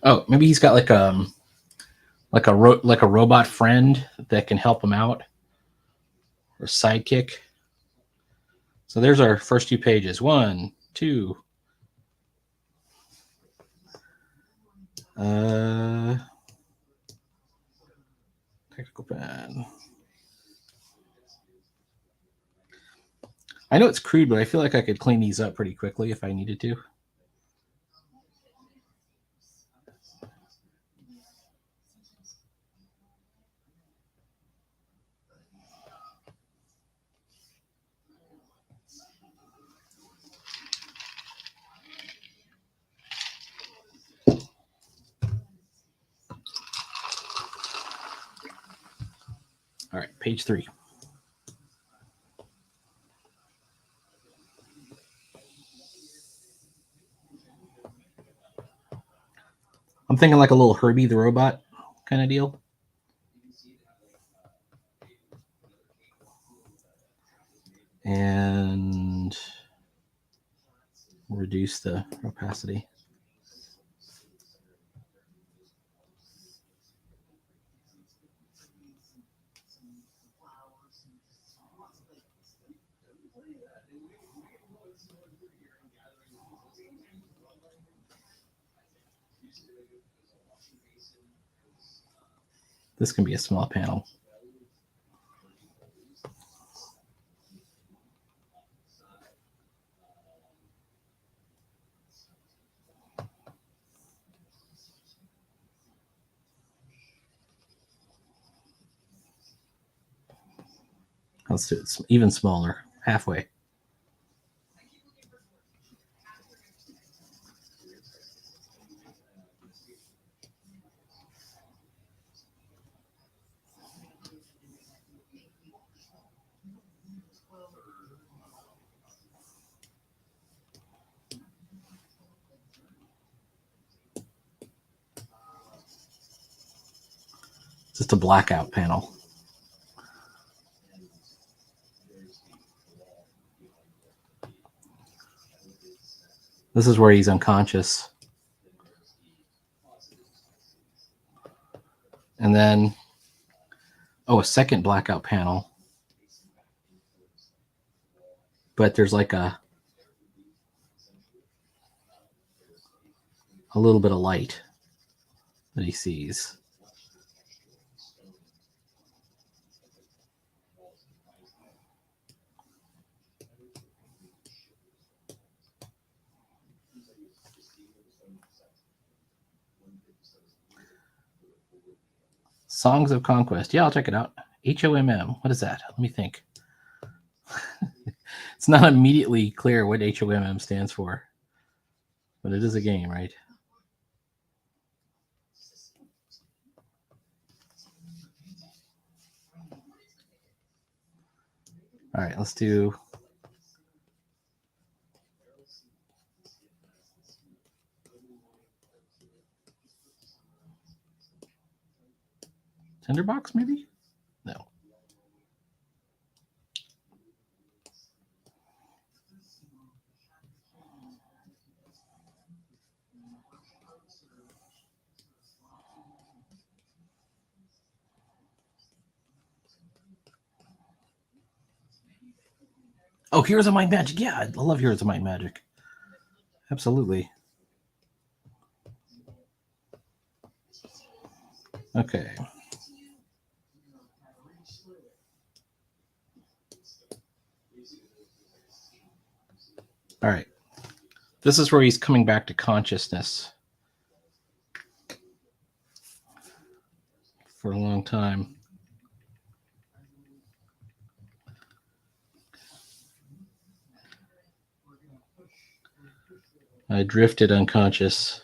Oh, maybe he's got like a robot friend that can help him out, or sidekick. So there's our first 2 pages. 1, 2. Technical pen. I know it's crude, but I feel like I could clean these up pretty quickly if I needed to. All right, page 3. I'm thinking like a little Herbie the Robot kind of deal. And reduce the opacity. This can be a small panel. Let's do it even smaller, halfway. Just a blackout panel. This is where he's unconscious. And then, a second blackout panel. But there's like a little bit of light that he sees. Songs of Conquest. Yeah, I'll check it out. HOMM. What is that? Let me think. It's not immediately clear what HOMM stands for, but it is a game, right? All right, let's do Tinderbox, maybe? No. Oh, Heroes of Might and Magic. Yeah, I love Heroes of Might and Magic. Absolutely. Okay. All right. This is where he's coming back to consciousness for a long time. I drifted unconscious.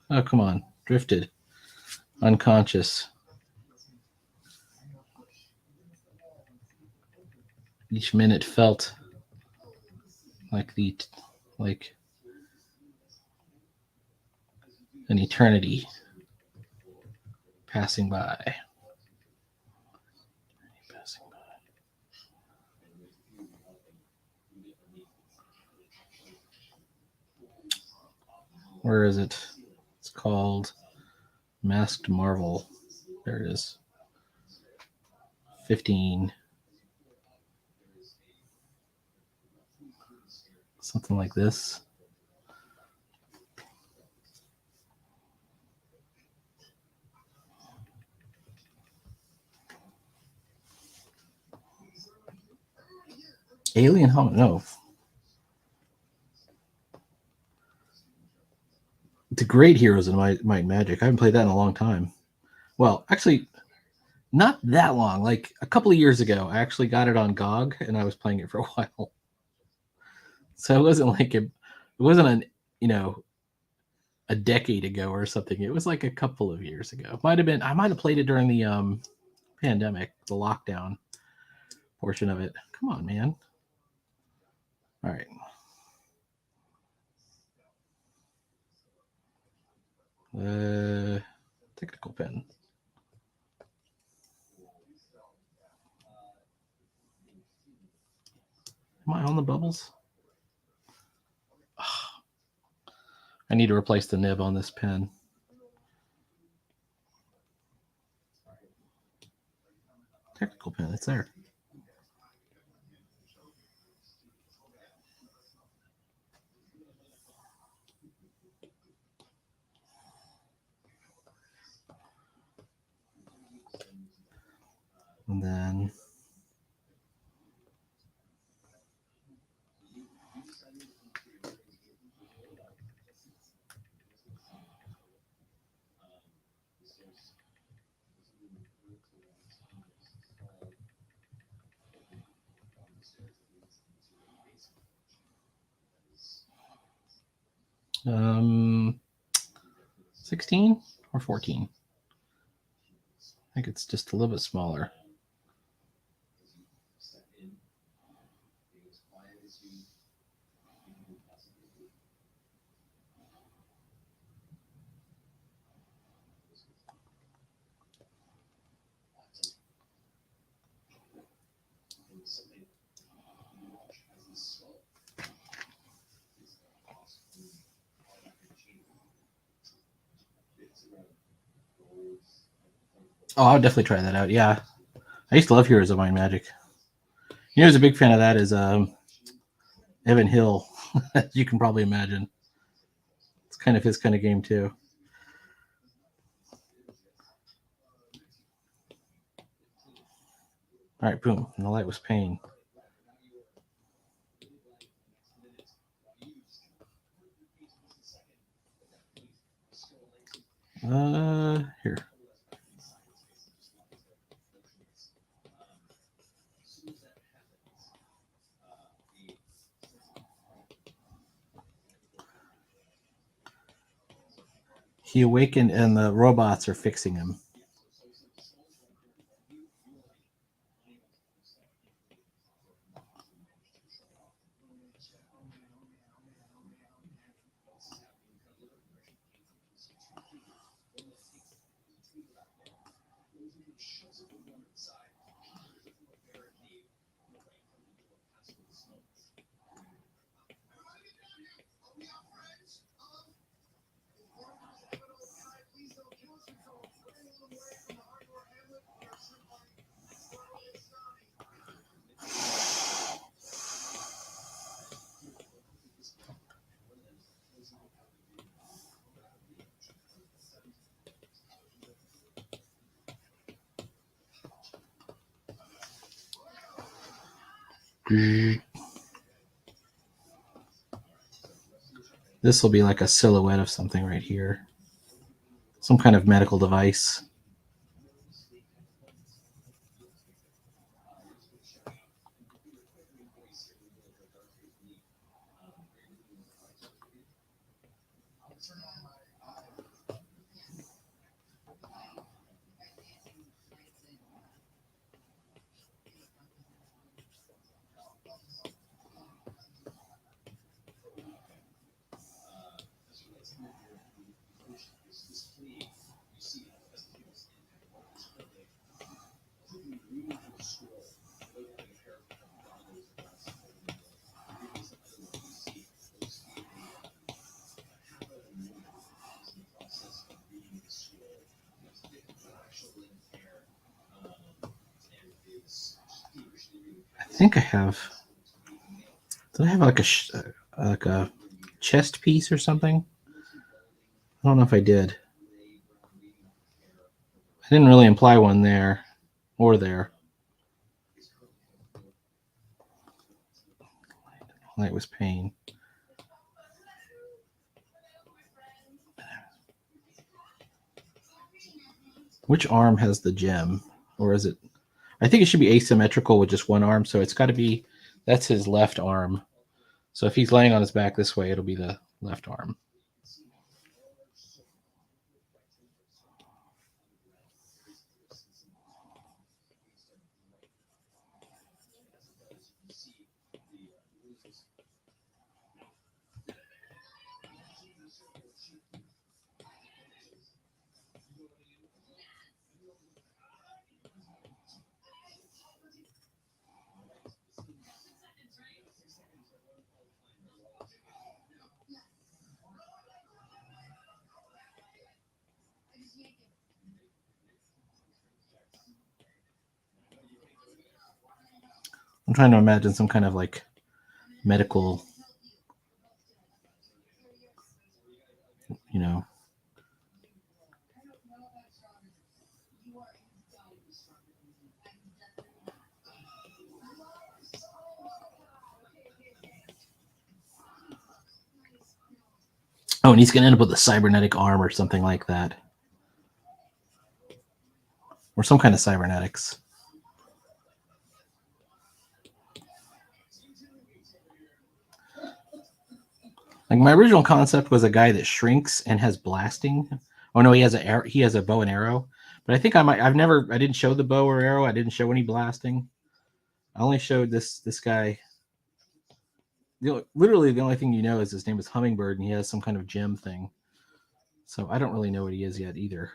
Oh, come on. Drifted. Unconscious. Each minute felt like an eternity passing by. Where is it? It's called Masked Marvel. There it is. 15. Something like this. Alien Helmet? No. The Great Heroes in Might and Magic. I haven't played that in a long time. Well, actually, not that long. Like a couple of years ago, I actually got it on GOG, and I was playing it for a while. So it wasn't like it wasn't a decade ago or something. It was like a couple of years ago. Might have been. I might have played it during the pandemic, the lockdown portion of it. Come on, man. All right. Technical pen. Am I on the bubbles? I need to replace the nib on this pen. Technical pen, it's there. And then um 16 or 14. I think it's just a little bit smaller. Oh, I'll definitely try that out. Yeah, I used to love Heroes of Might and Magic. You know, who's a big fan of that is Evan Hill. As you can probably imagine, it's kind of his kind of game too. All right, boom. And the light was pain. Here. He awakened, and the robots are fixing him. This will be like a silhouette of something right here. Some kind of medical device. think I have. Did I have like a chest piece or something? I don't know if I did. I didn't really imply one there or there. That was pain. Which arm has the gem? Or is it? I think it should be asymmetrical with just one arm. So it's got to be, that's his left arm. So if he's laying on his back this way, it'll be the left arm. I'm trying to imagine some kind of like medical, you know. Oh, and he's going to end up with a cybernetic arm or something like that. Or some kind of cybernetics. Like my original concept was a guy that shrinks and has blasting. Oh no, he has a bow and arrow. But I think I didn't show the bow or arrow. I didn't show any blasting. I only showed this guy. Literally the only thing you know is his name is Hummingbird and he has some kind of gem thing. So I don't really know what he is yet either.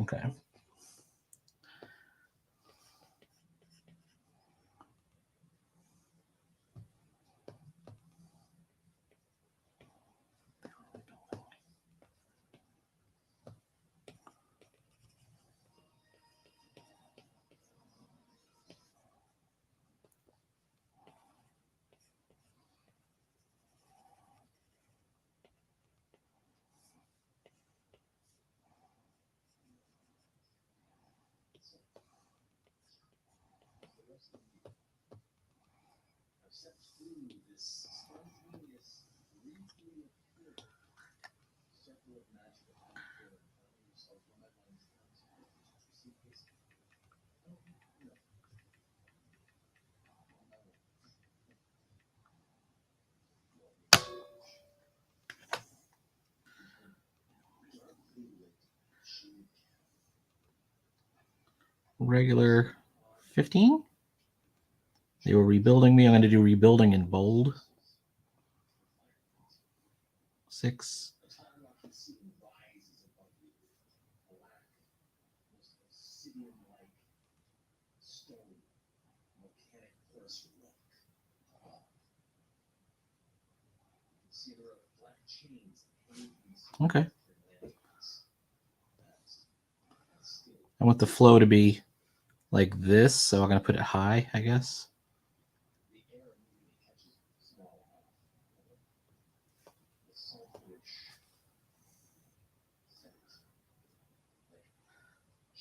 Okay. Regular 15. They were rebuilding me. I'm going to do rebuilding in bold. 6. Okay. I want the flow to be like this, so I'm going to put it high, I guess.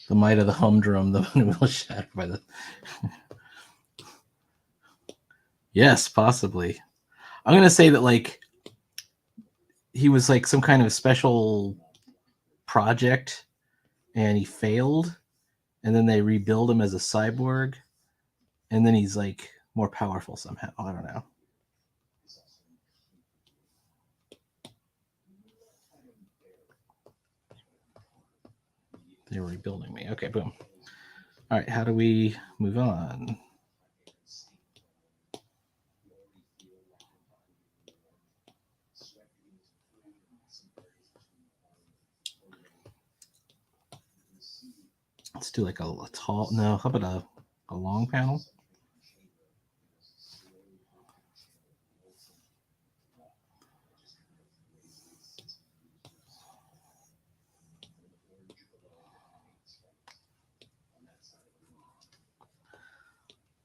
The might of the humdrum, the one will shattered by the. Yes, possibly. I'm going to say that, like, he was like some kind of special project and he failed, and then they rebuild him as a cyborg, and then he's like more powerful somehow. I don't know. They were rebuilding me. Okay, boom. All right, how do we move on? do like a tall. No, how about a long panel?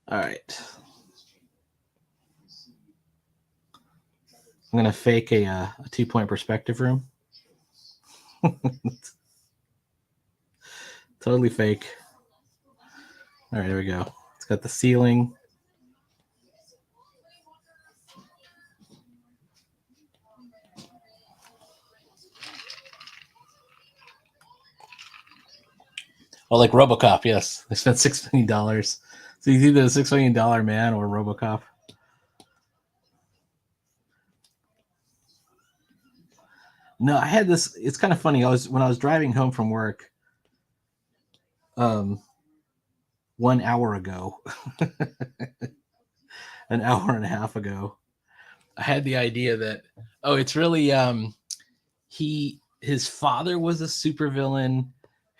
All right. I'm gonna fake a 2-point perspective room. Totally fake. All right, there we go. It's got the ceiling. Oh, like RoboCop. Yes, they spent $6 million. So he's either a $6 million man or RoboCop. No, I had this. It's kind of funny. When I was driving home from work, 1 hour ago, an hour and a half ago, I had the idea that it's really his father was a supervillain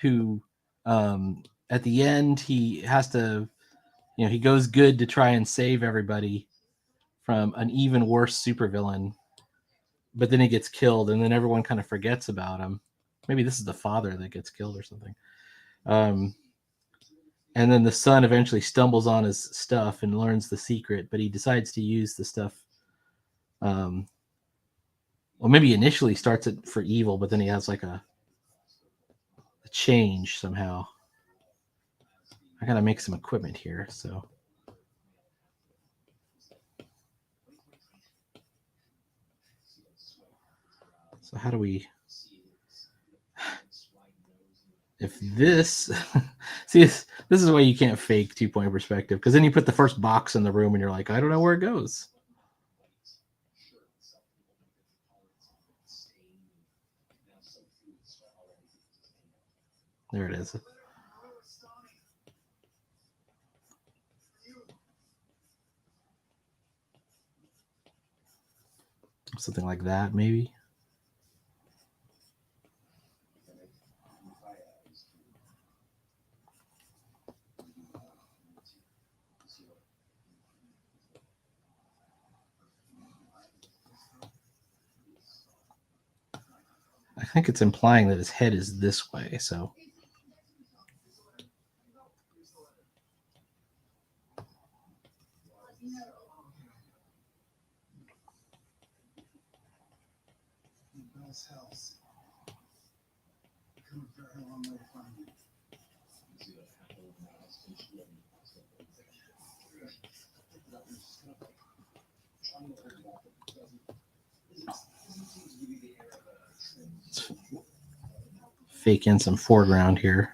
who at the end he has to he goes good to try and save everybody from an even worse supervillain, but then he gets killed and then everyone kind of forgets about him. Maybe this is the father that gets killed or something. And then the son eventually stumbles on his stuff and learns the secret, but he decides to use the stuff. Well, maybe he initially starts it for evil, but then he has like a change somehow. I gotta make some equipment here, so. So how do we? If this, see, this is why you can't fake 2-point perspective, because then you put the first box in the room and you're like, I don't know where it goes. There it is. Something like that, maybe. I think it's implying that his head is this way, so. Let's fake in some foreground here.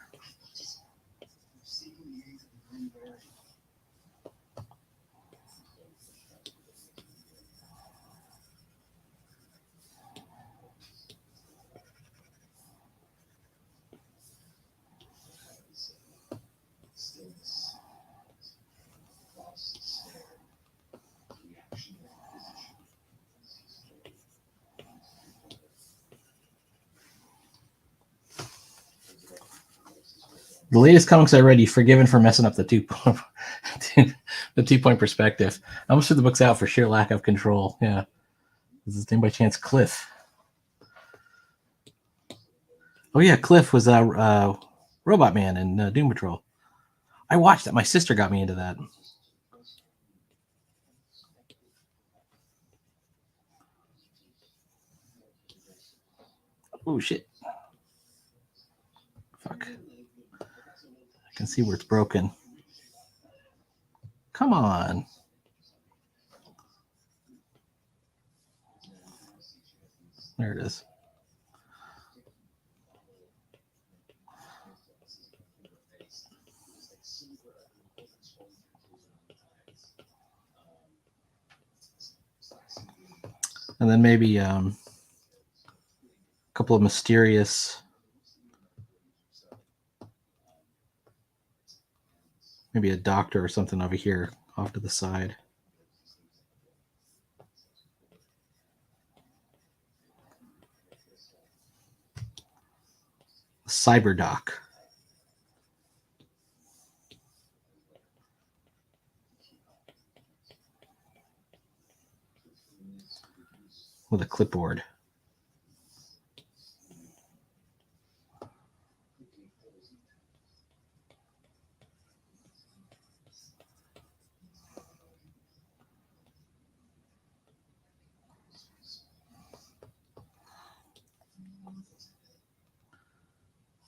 The latest comics I read, you're forgiven for messing up the 2-point perspective. I almost threw the books out for sheer lack of control. Yeah. Is his name by chance Cliff? Oh yeah, Cliff was a Robot Man in Doom Patrol. I watched that. My sister got me into that. Oh shit. Fuck. I can see where it's broken. Come on. There it is. And then maybe a couple of mysterious, maybe a doctor or something over here off to the side. Cyberdoc. with a clipboard.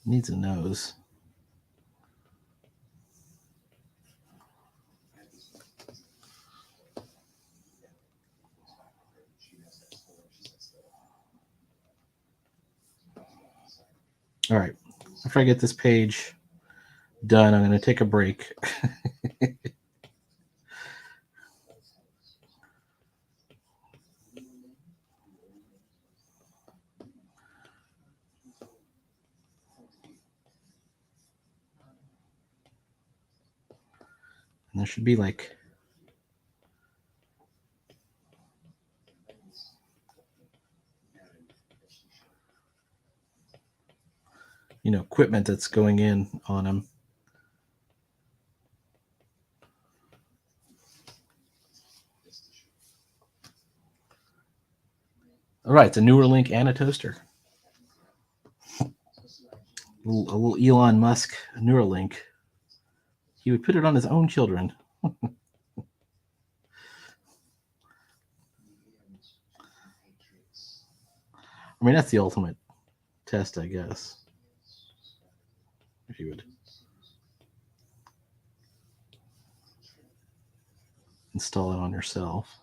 Needs a nose. All right. After I get this page done, I'm going to take a break. And there should be like equipment that's going in on them. All right, it's a Neuralink and a toaster. A little Elon Musk Neuralink. He would put it on his own children. I mean, that's the ultimate test, I guess. If you would install it on yourself.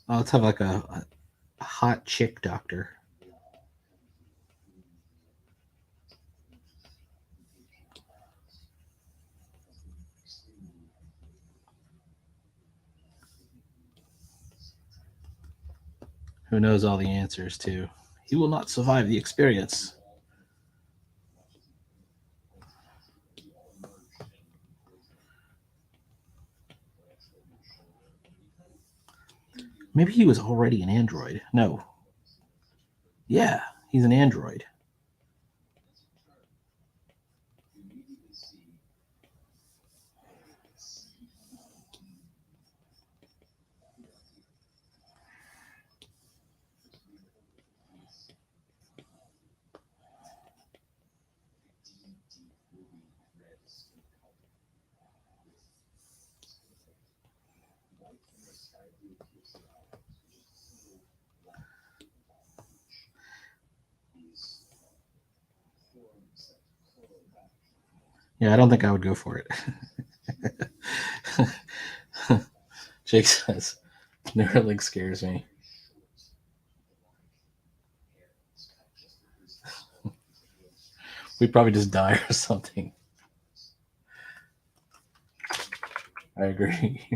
Oh, let's have like a hot chick doctor. Who knows all the answers to? He will not survive the experience. Maybe he was already an android. No. Yeah, he's an android. Yeah, I don't think I would go for it. Jake says, Neuralink scares me. We'd probably just die or something. I agree.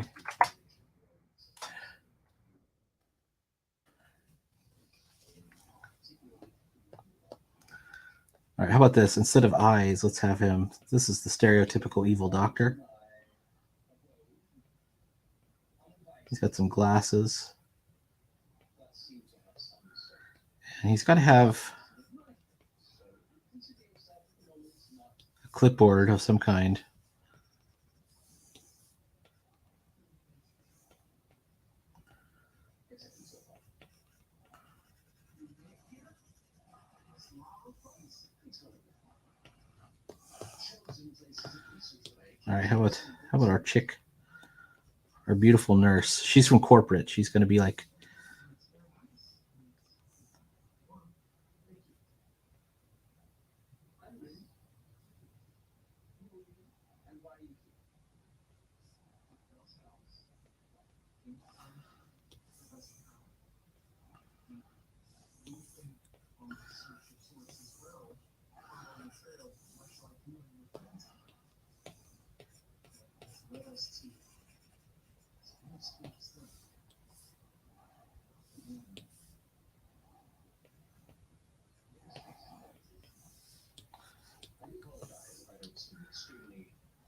All right, how about this? Instead of eyes, let's have him. This is the stereotypical evil doctor. He's got some glasses. And he's got to have a clipboard of some kind. All right, how about our chick, our beautiful nurse? She's from corporate. She's going to be like,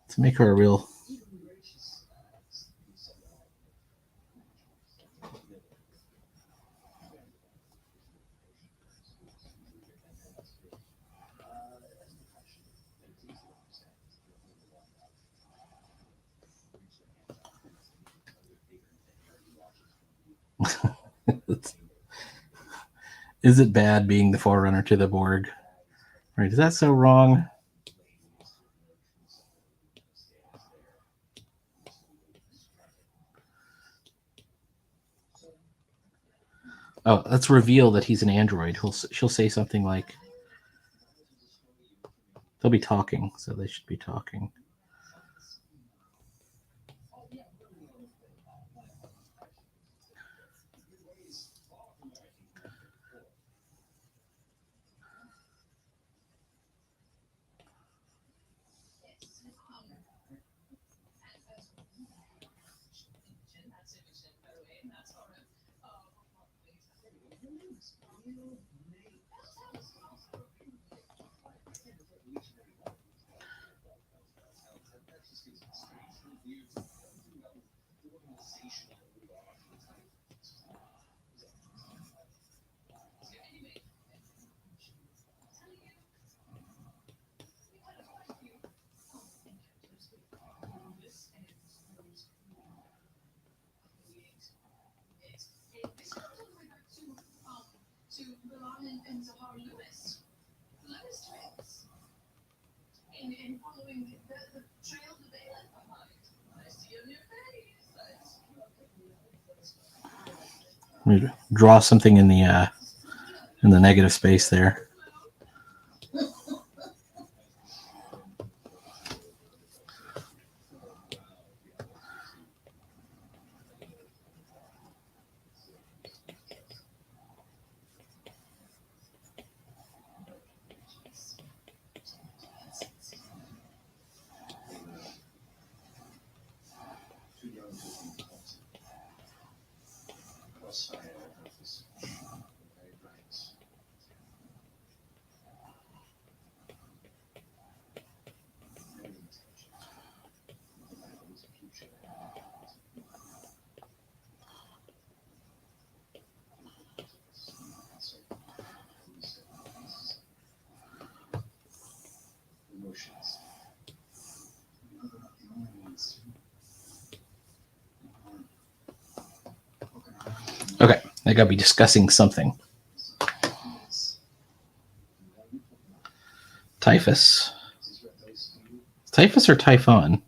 To make her a real... Is it bad being the forerunner to the Borg? Right? Is that so wrong? Oh, let's reveal that he's an android. She'll say something like, they'll be talking, so they should be talking. Draw something in the negative space there. Okay, I gotta be discussing something. Typhus. Typhus or Typhon?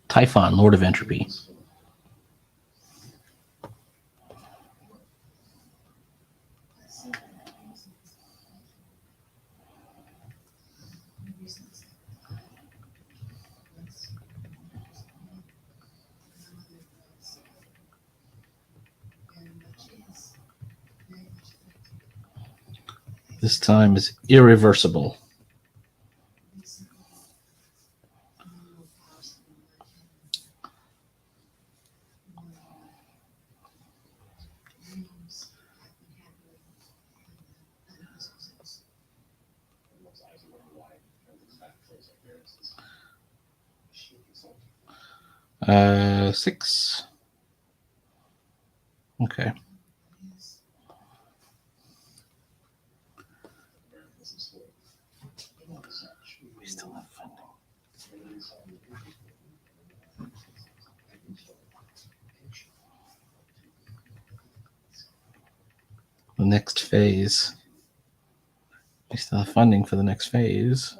Typhon, Lord of Entropy. This time is irreversible. Six. Okay. We still have funding. The next phase. We still have funding for the next phase.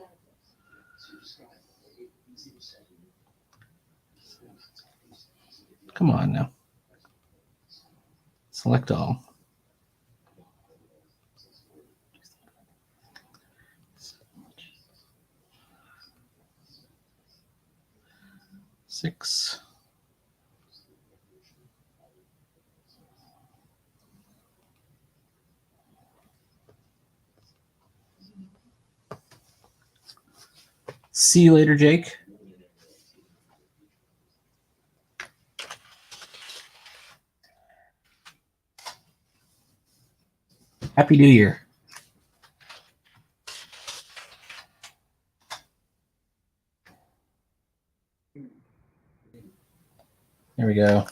Come on now. Select all. Six. See you later, Jake. Happy New Year. There we go.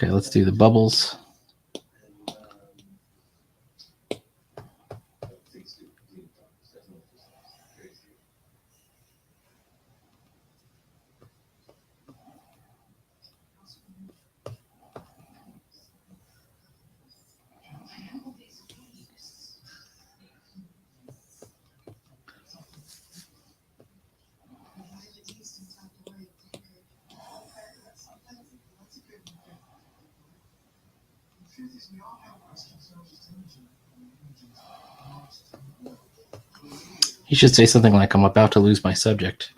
Okay, let's do the bubbles. You should say something like, I'm about to lose my subject.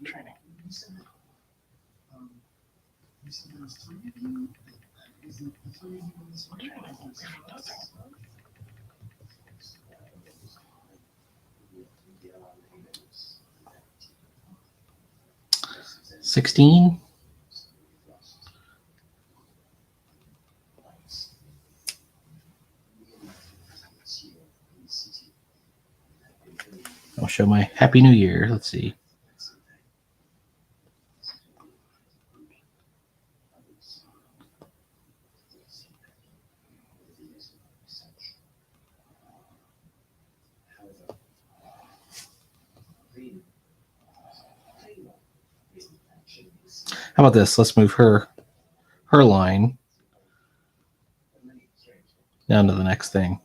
Training. 16. I'll show my Happy New Year. Let's see. How about this? Let's move her line down to the next thing.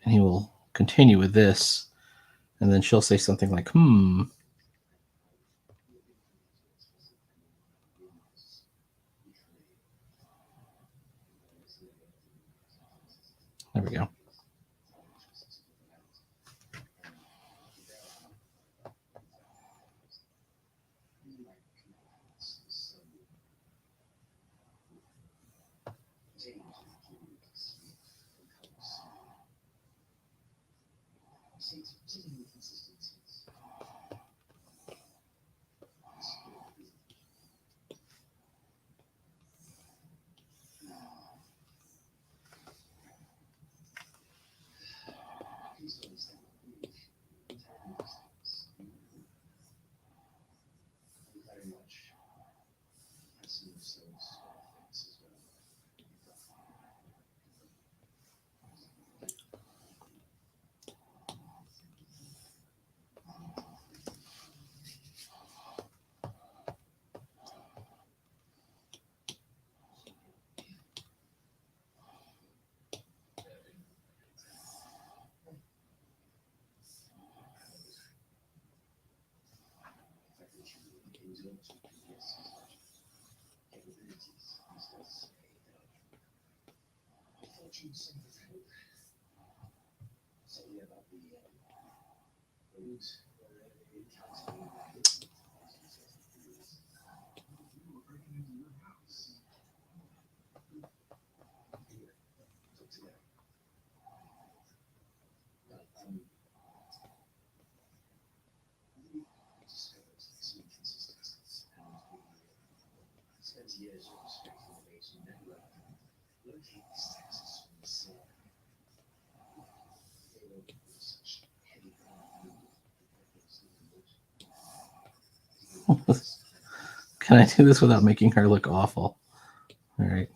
And he will continue with this. And then she'll say something like, There we go. Can I do this without making her look awful? All right.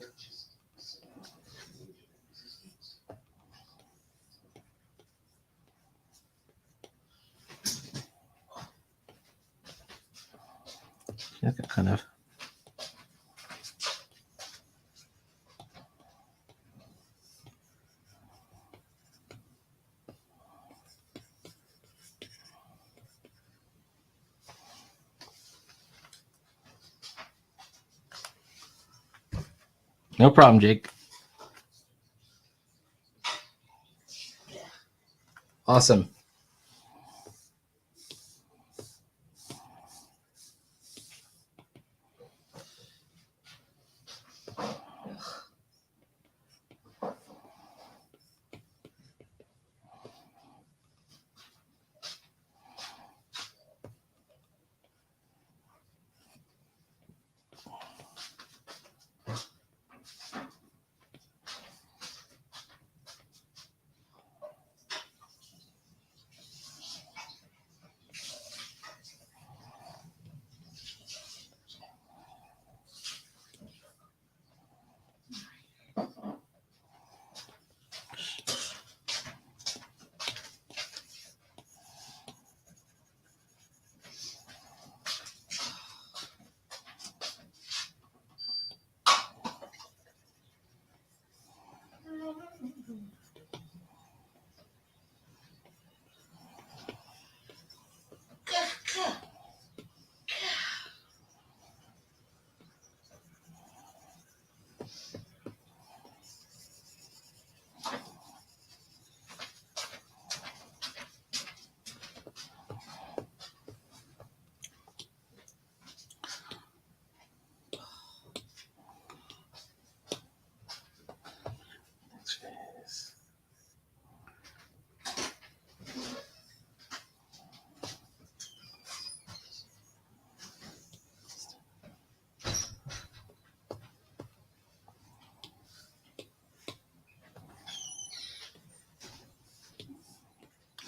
Yeah, kind of. No problem, Jake. Awesome.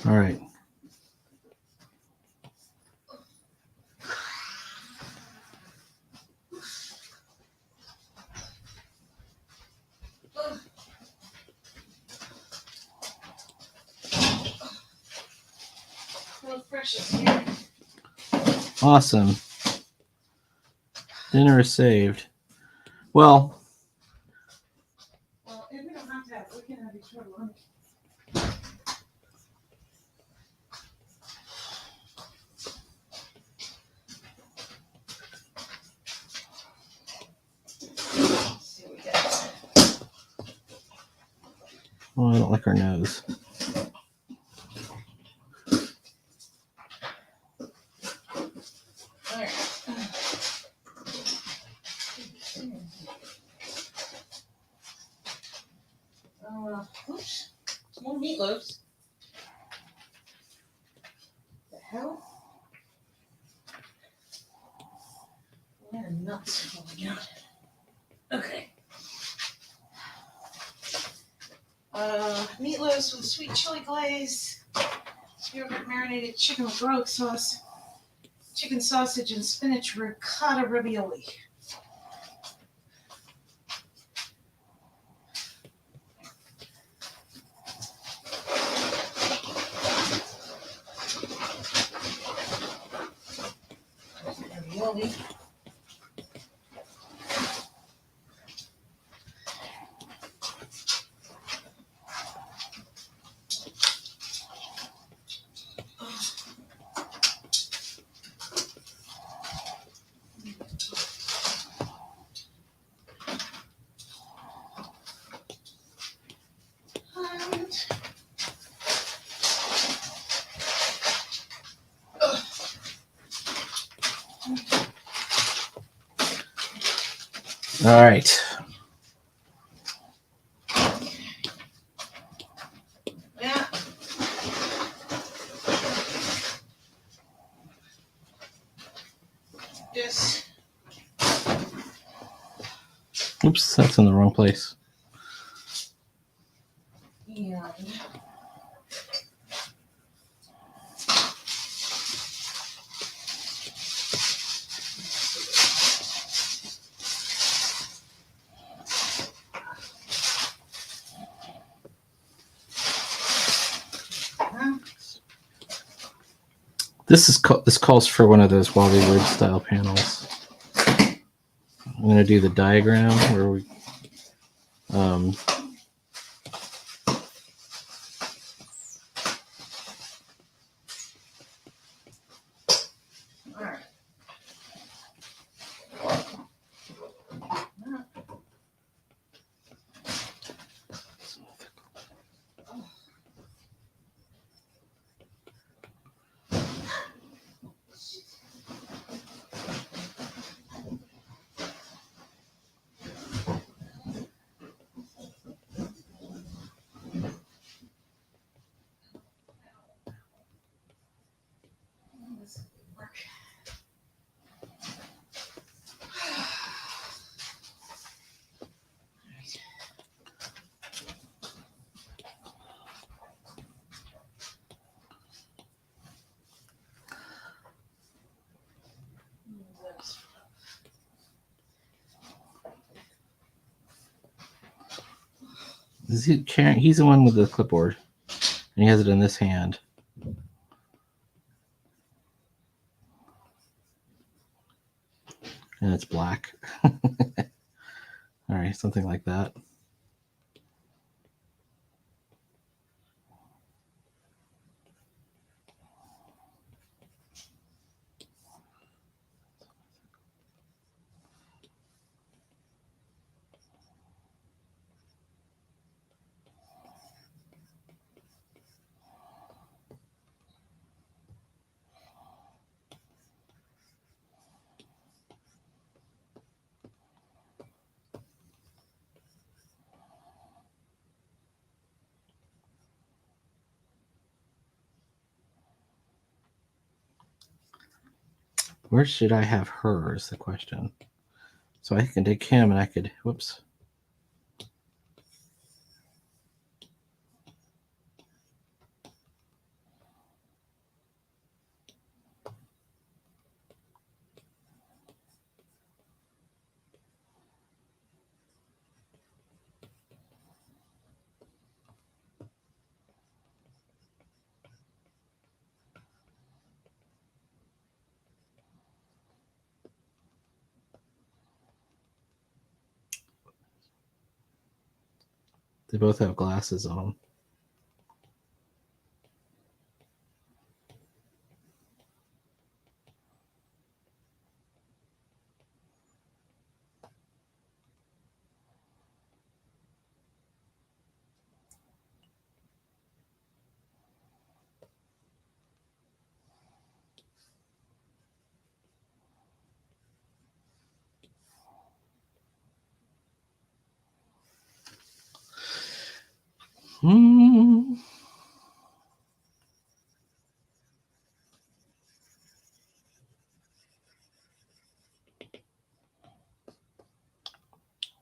All right. Awesome. Dinner is saved. Well, Well, and we don't have to have, we can have each other lunch. Let's see what we got. well, I don't like our nose. All right. Oops. More meatloaves. The hell? What a nuts. Oh my god. Okay. Meatloaves with sweet chili glaze, yogurt marinated chicken with garlic sauce, chicken sausage, and spinach ricotta ravioli. Ravioli. All right. Yeah. Yes. Oops, that's in the wrong place. And This calls for one of those Bollywood style panels. I'm going to do the diagram where we. all right. work. He's the one with the clipboard, and he has it in this hand. And it's black. All right, something like that. Where should I have her is the question. So I can take him and I could, whoops. They both have glasses on.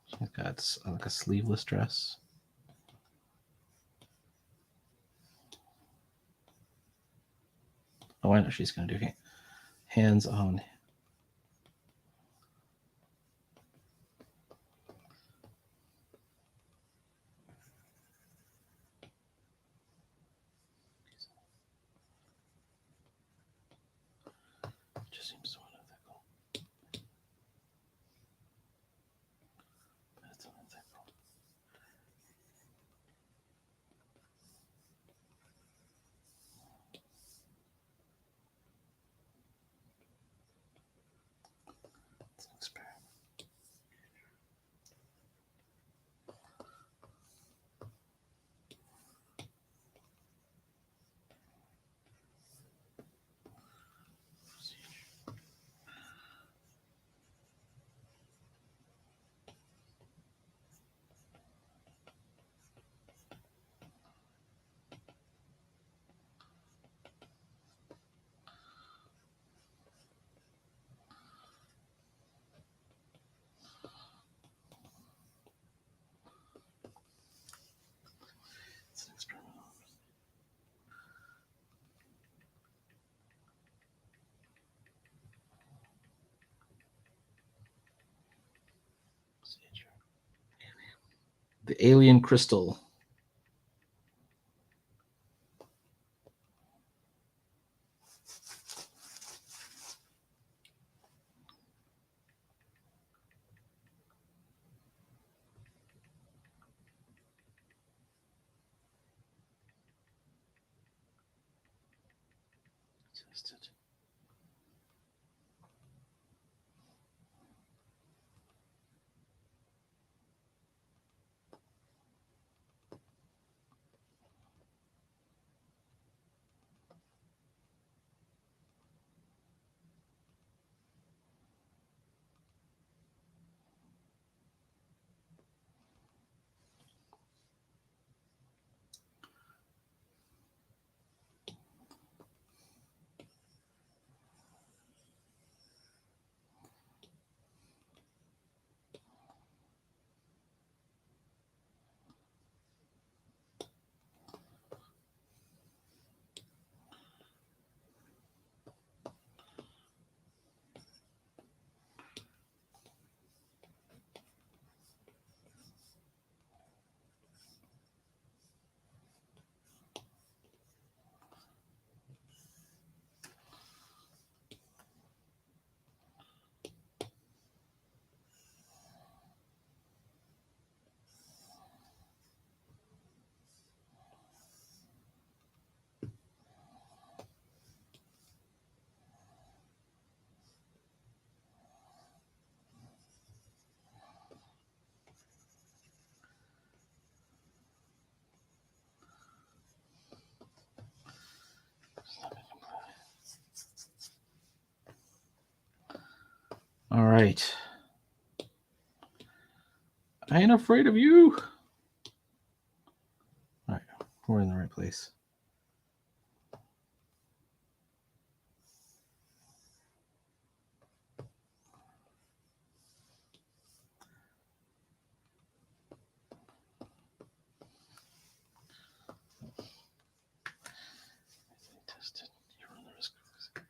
She's got like a sleeveless dress. Oh, I know she's going to do hands on. Just seems so unethical. That's unethical. It's an experiment. It's an experiment. The alien crystal. Tested. right. I ain't afraid of you. All right, we're in the right place. Tested. You run the risk of losing.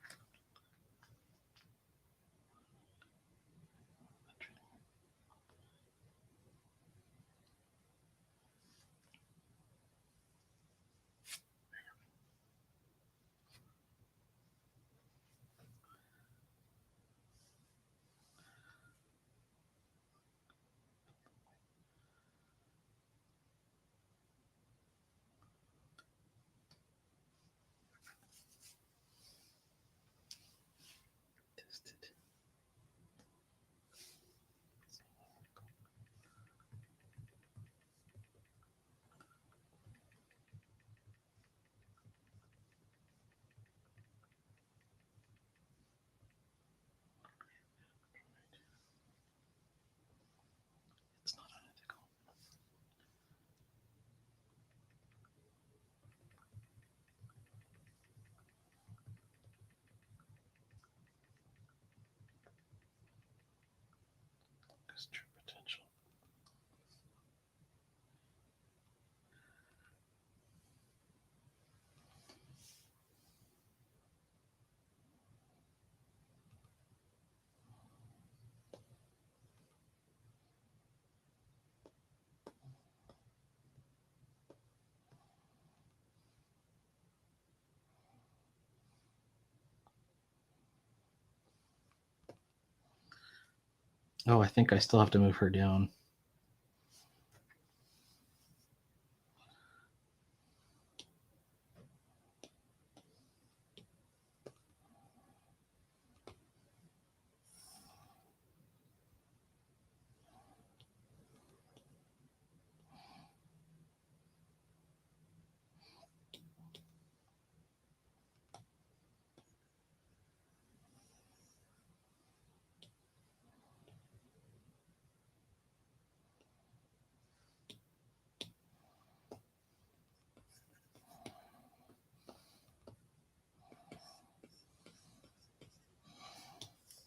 Tested. It's not unethical. There's true potential. Oh, I think I still have to move her down.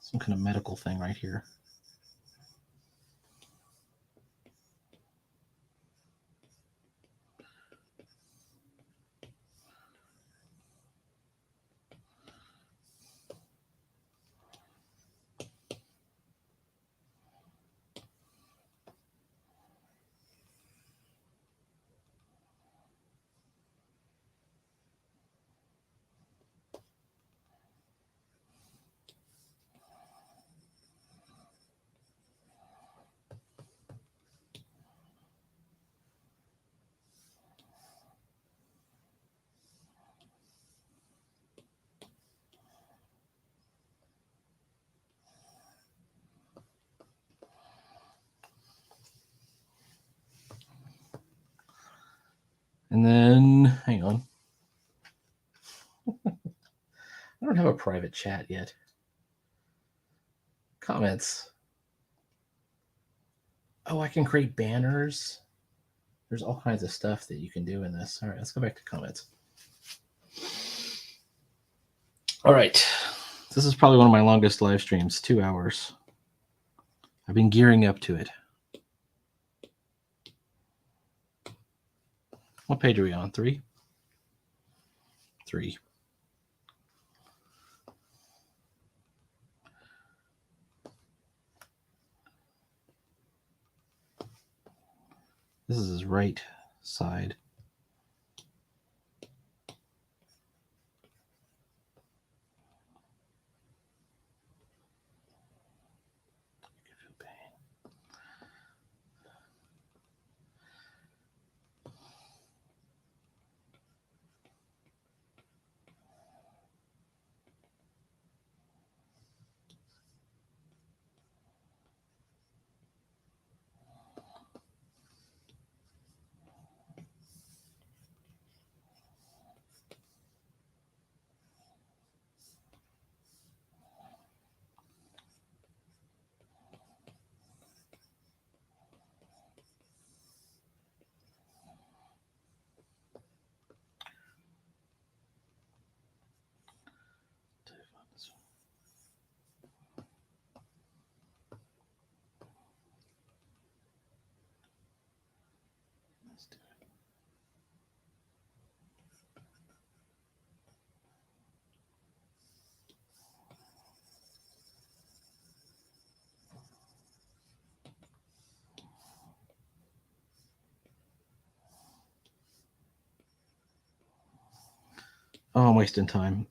Some kind of medical thing right here. And then, hang on. I don't have a private chat yet. Comments. Oh, I can create banners. There's all kinds of stuff that you can do in this. All right, let's go back to comments. All right. This is probably one of my longest live streams, 2 hours. I've been gearing up to it. What page are we on? 3? 3. This is his right side. You can feel pain. Oh, I'm wasting time.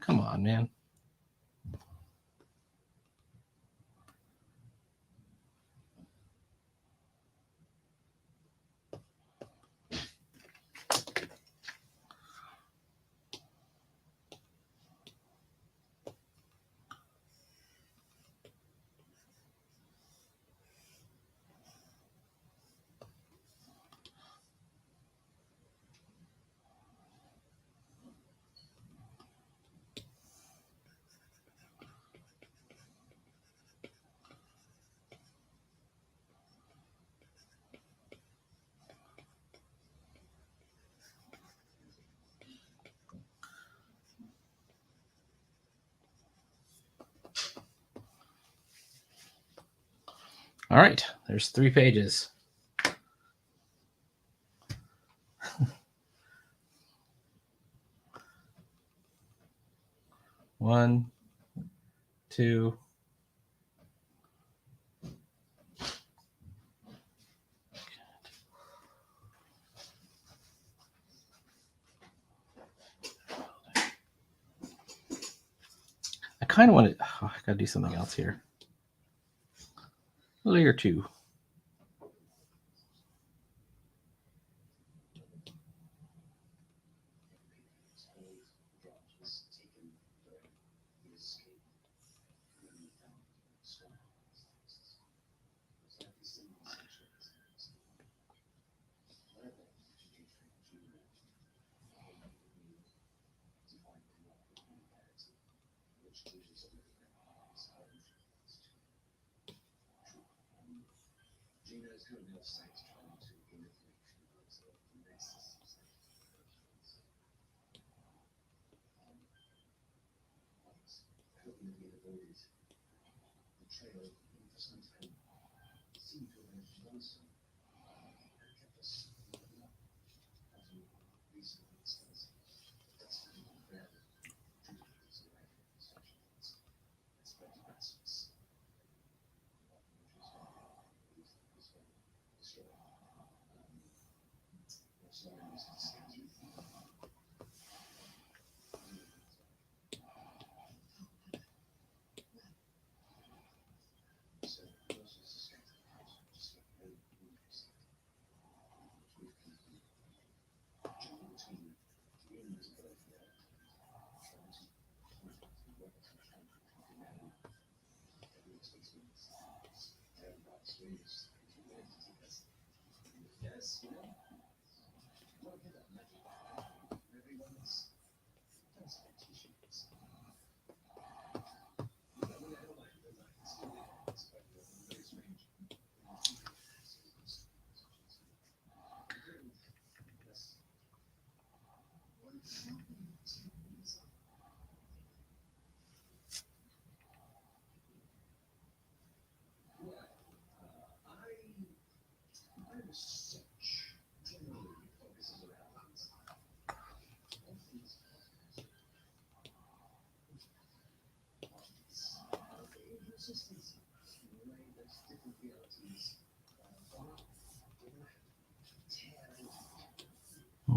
Come on, man. All right, there's 3 pages. One, two. I kind of want to. Oh, I gotta do something else here. Layer 2.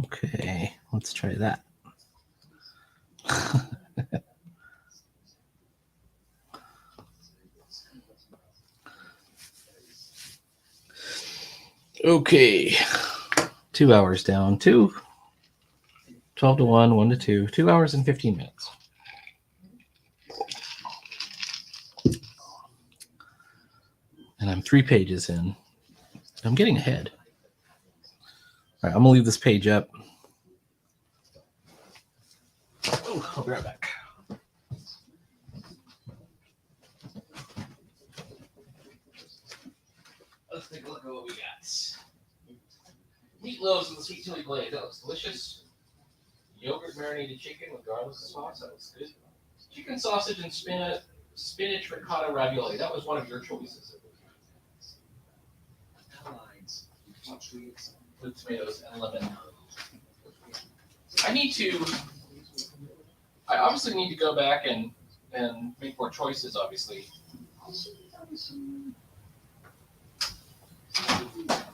Okay, let's try that. Okay, 2 hours down. 12 to 1, 1 to 2, 2 hours and 15 minutes. And I'm 3 pages in. I'm getting ahead. All right, I'm gonna leave this page up. Oh, I'll be right back. Let's take a look at what we got. Meatloaves and the sweet chili glaze. That looks delicious. Yogurt marinated chicken with garlic sauce. That looks good. Chicken sausage and spinach ricotta ravioli. That was one of your choices. With tomatoes and lemon. I obviously need to go back and make more choices, obviously.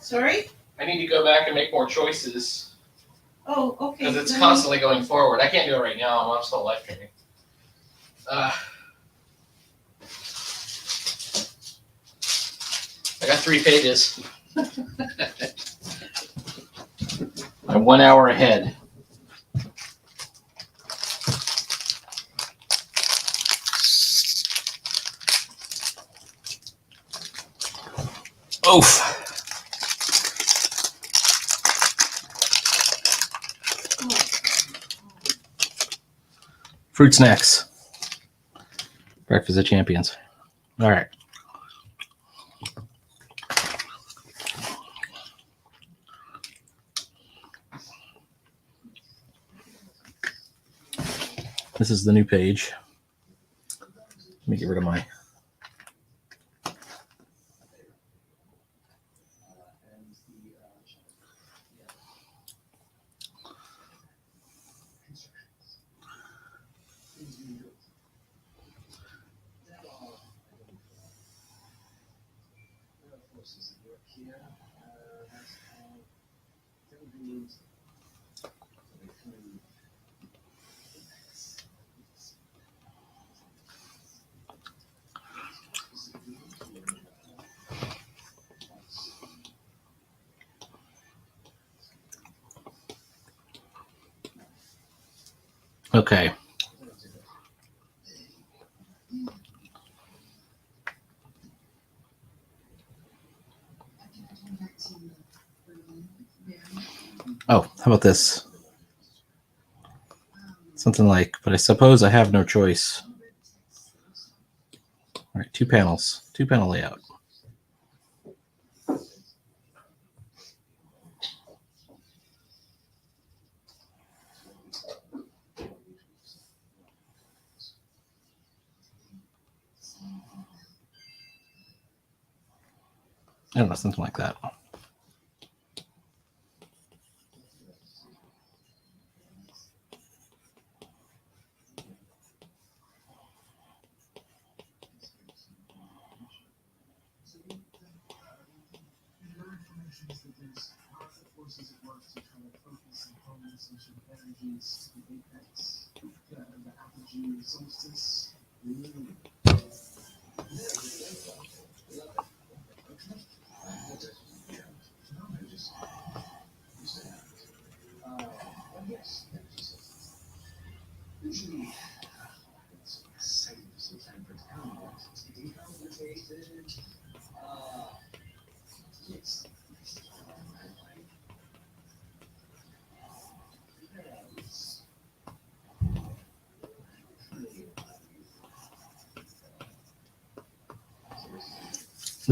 Sorry? I need to go back and make more choices. Oh, okay. Because it's constantly going forward. I can't do it right now. I'm still live streaming. I got 3 pages. I'm 1 hour ahead. Oof. Fruit snacks. Breakfast of champions. All right. This is the new page. Let me get rid of my. Okay. Oh, how about this? Something like, but I suppose I have no choice. All right, 2 panels, 2-panel layout. I don't know, something like that.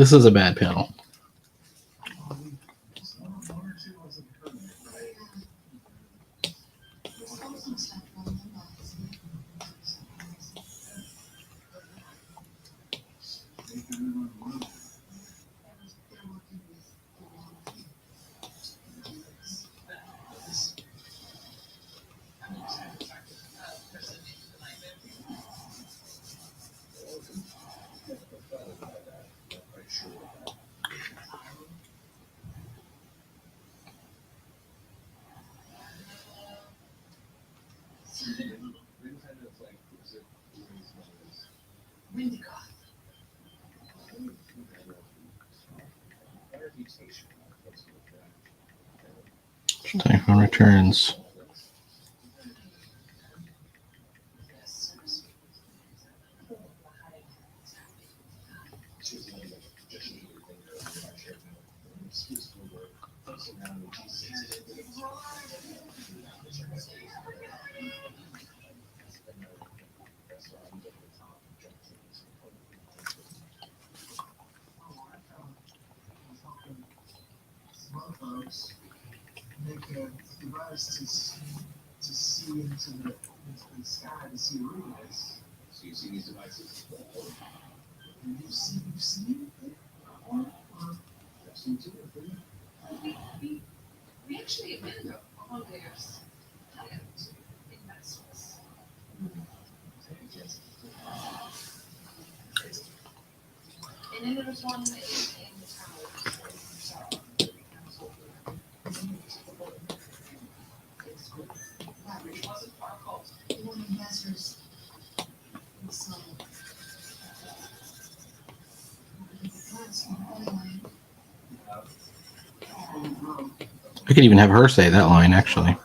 This is a bad panel. Typhon returns. I could even have her say that line, actually.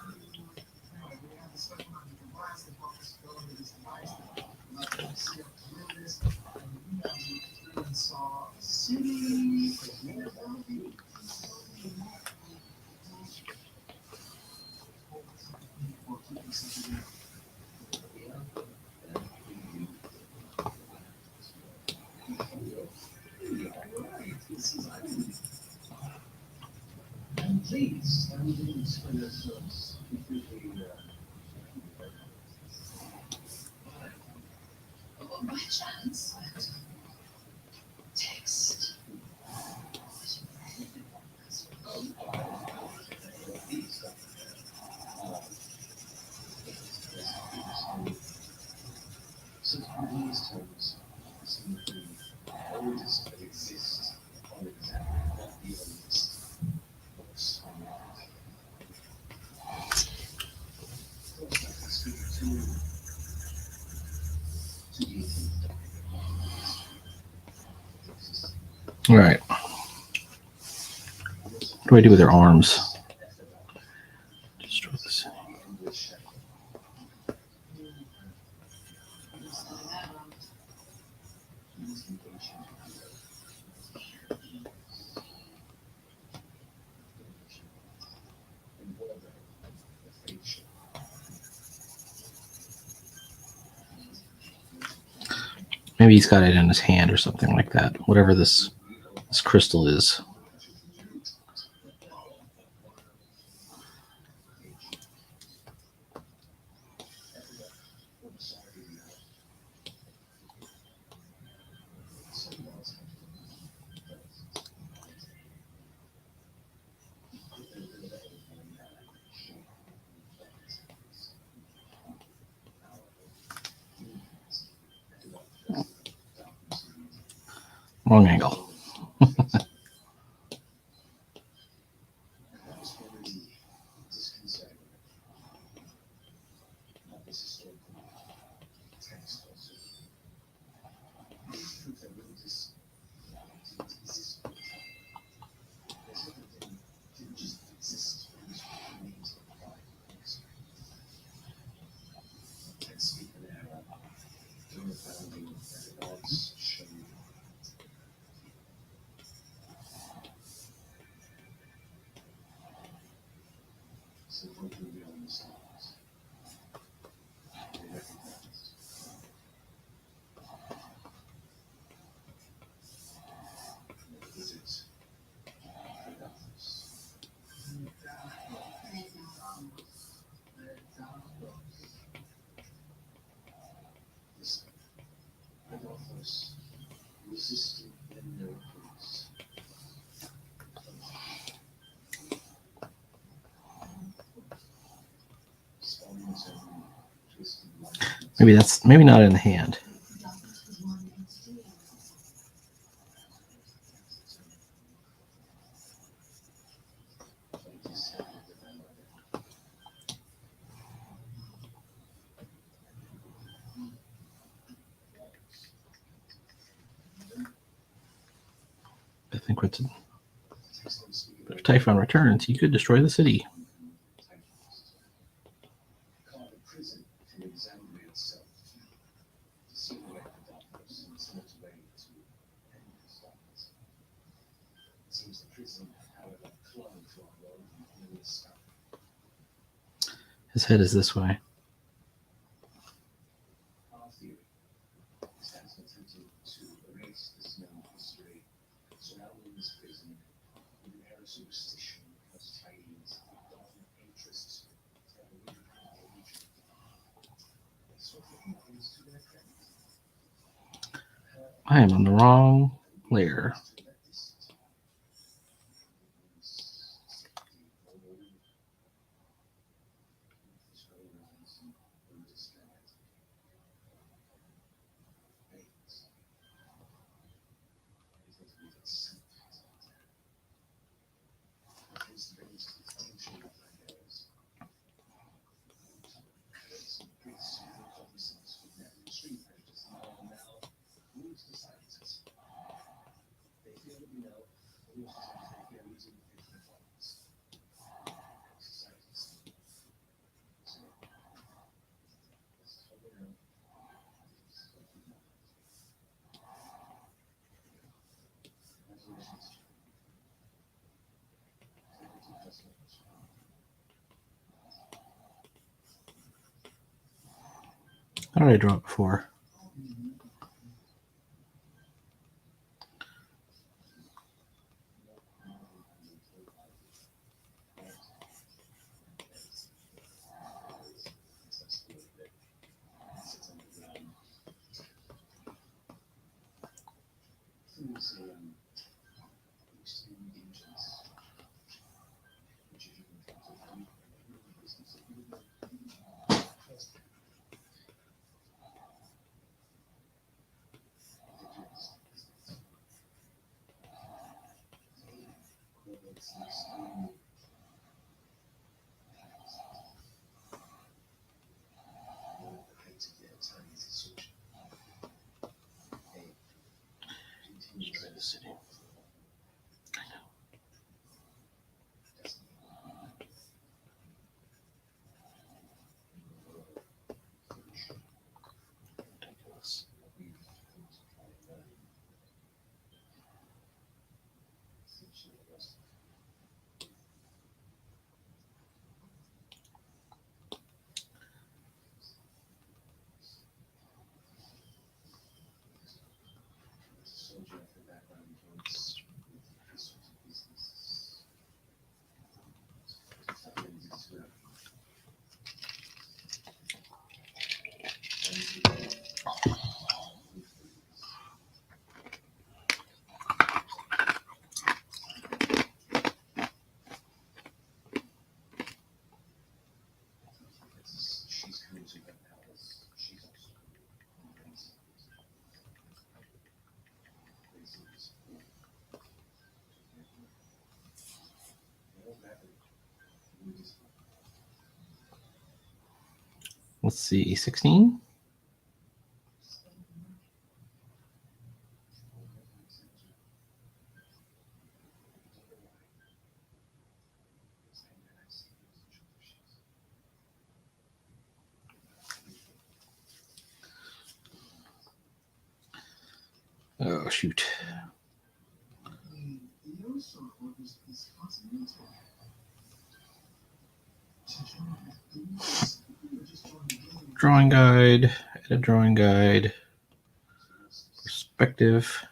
All right. What do I do with their arms? Destroy this. Maybe he's got it in his hand or something like that. Whatever this crystal is. Wrong angle. Maybe not in the hand. I think what's if Typhon returns, he could destroy the city. His head is this way. I am on the wrong layer. How did I draw it before? Let's see, 16? Oh, shoot. Drawing guide, edit drawing guide, perspective.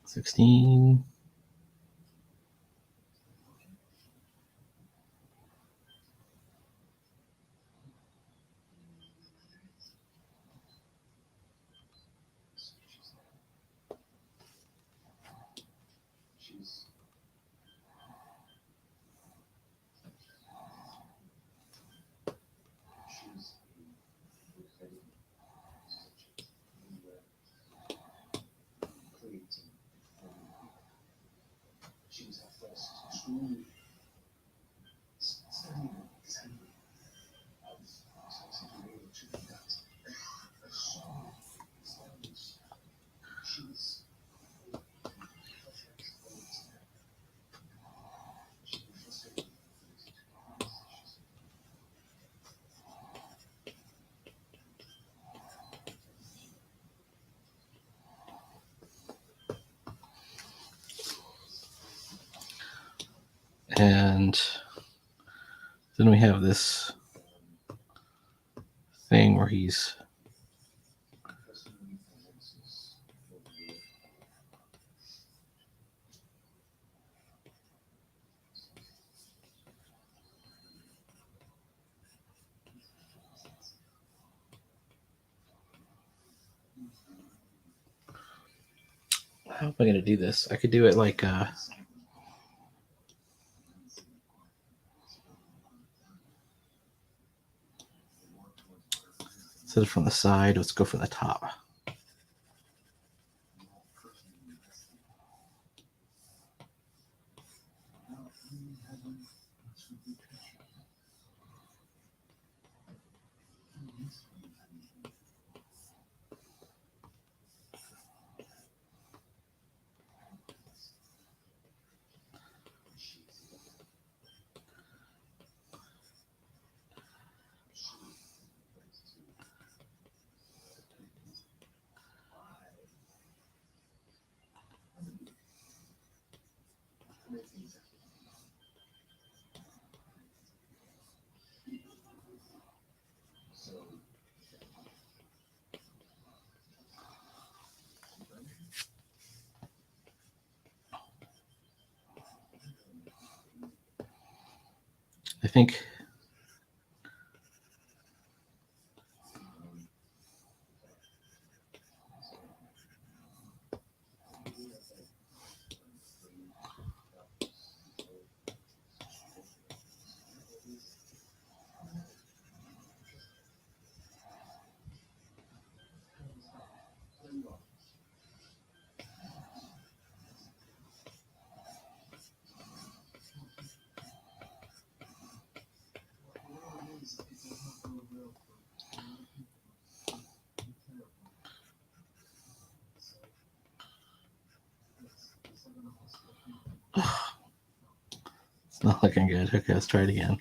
16. And then we have this thing where he's how am I going to do this? I could do it like instead of from the side, let's go from the top. I think it's not looking good. Okay, let's try it again.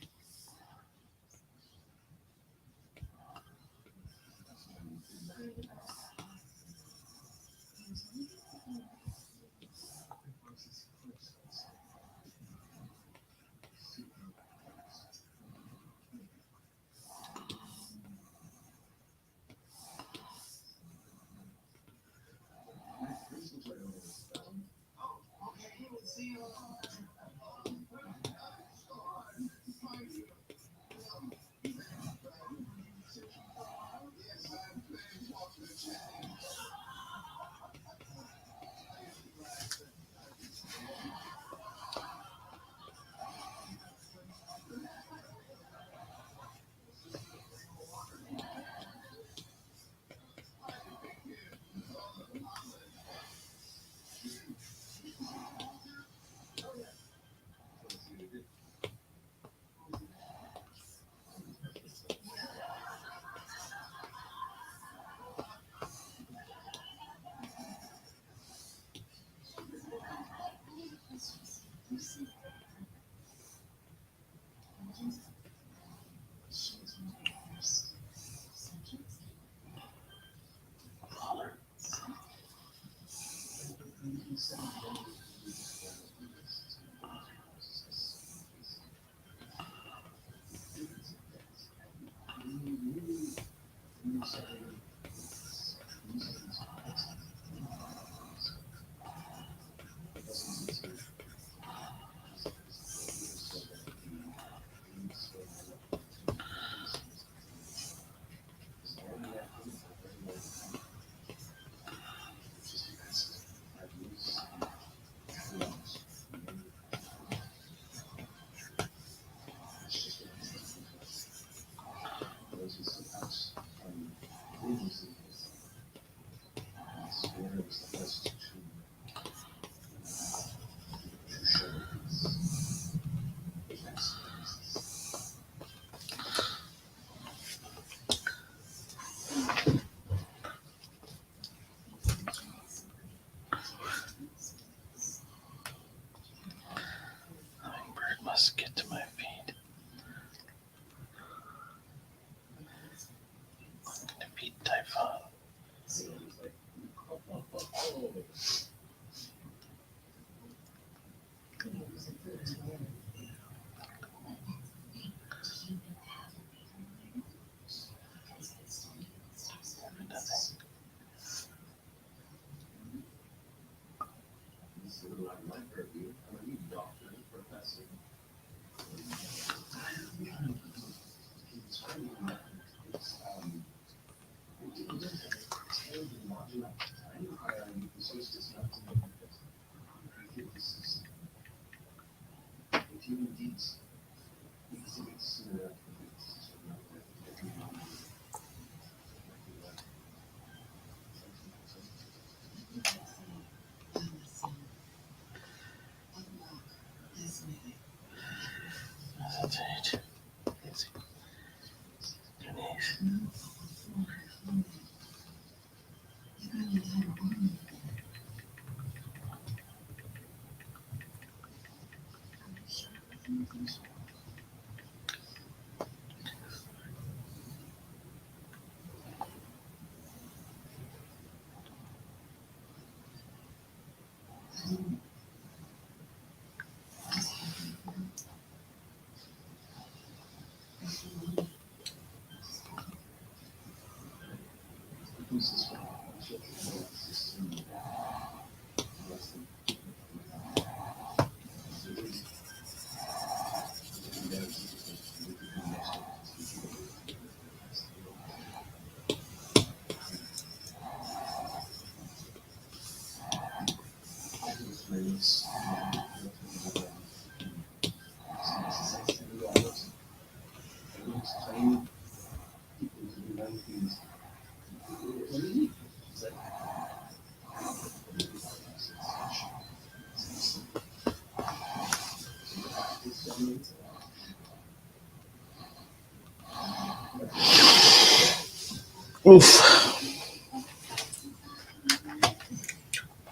Oof.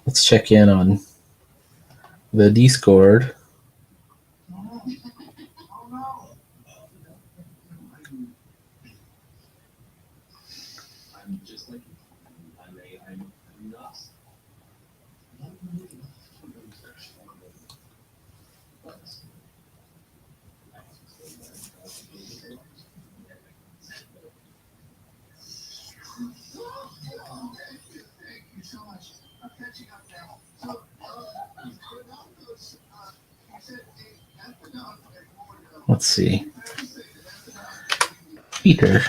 Let's check in on the Discord. Let's see. Peter.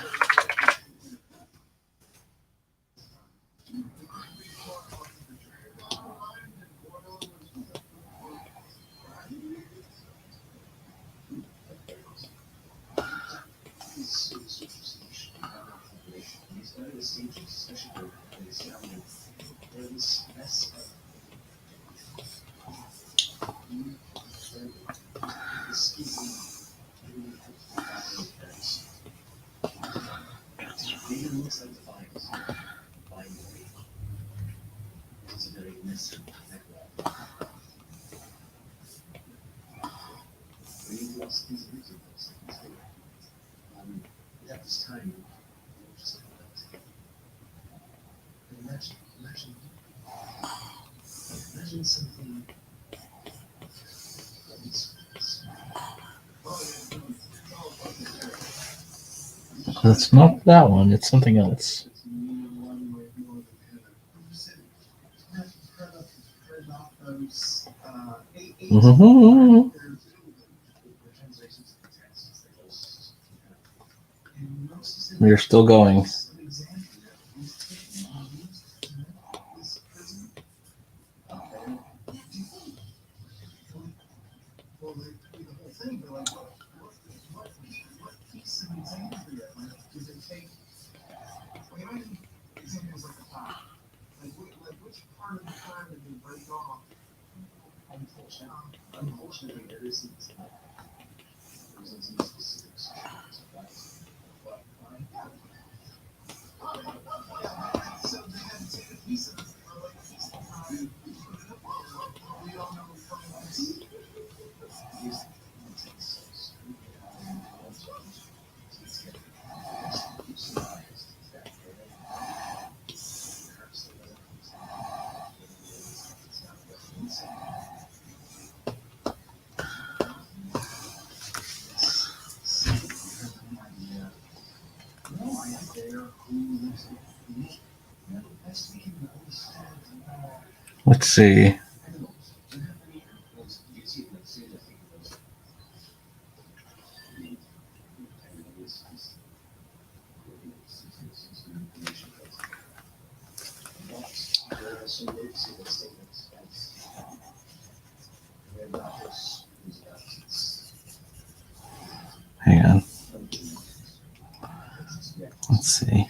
It's not that one, it's something else. Mm-hmm. We're still going. Let's see. Hang on. Let's see.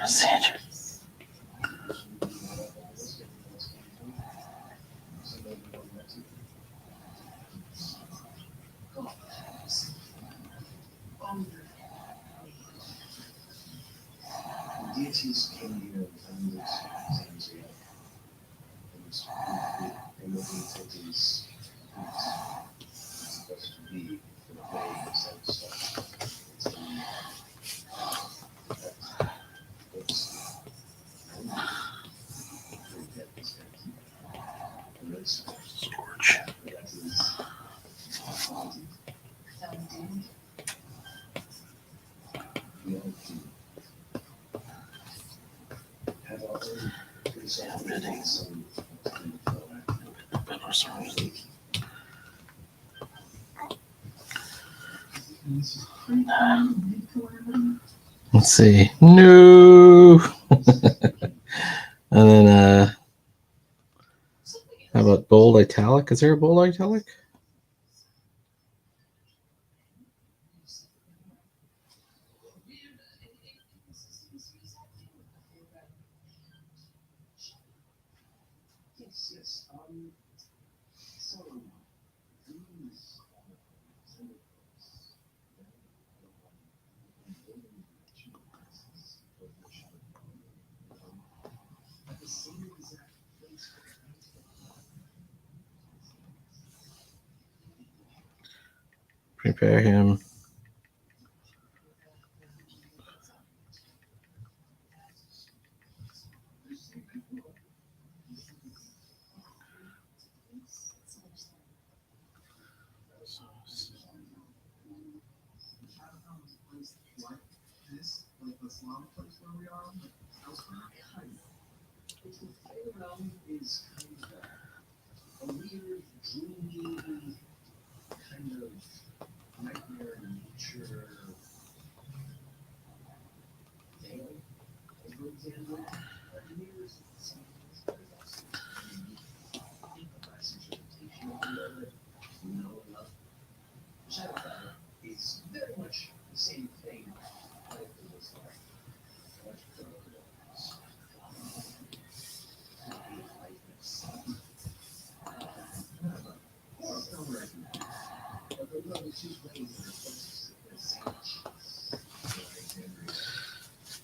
Sandra. George. Let's see. No. And then how about bold italic? Is there a bold italic? Prepare him.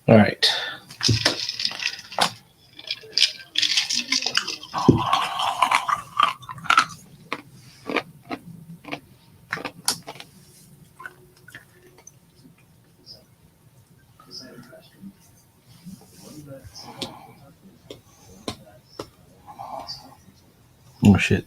All right. Oh shit.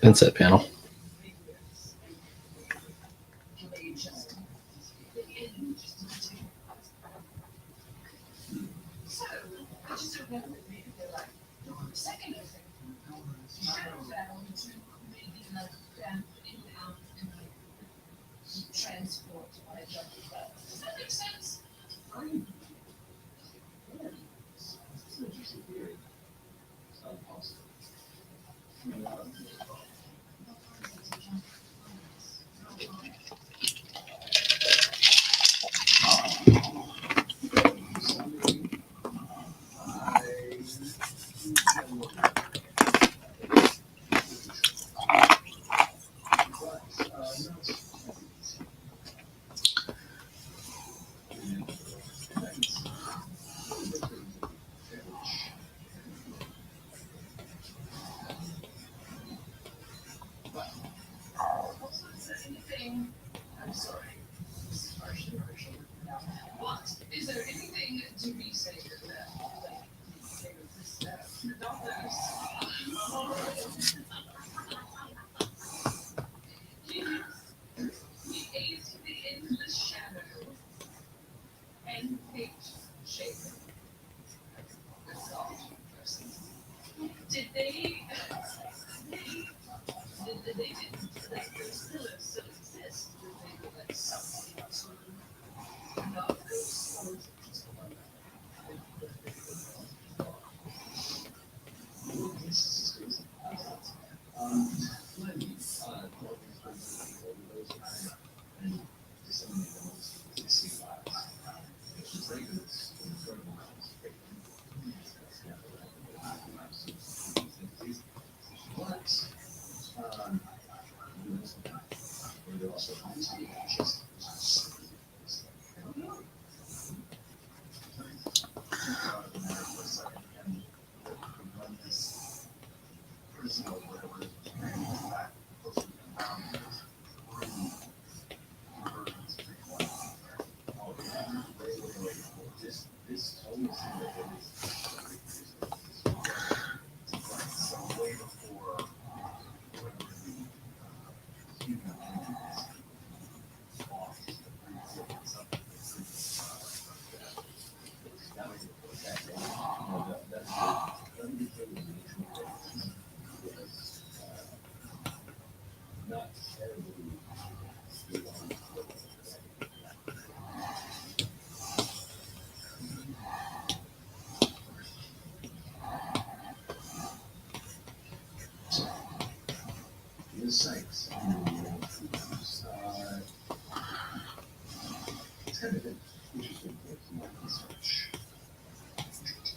Inset panel.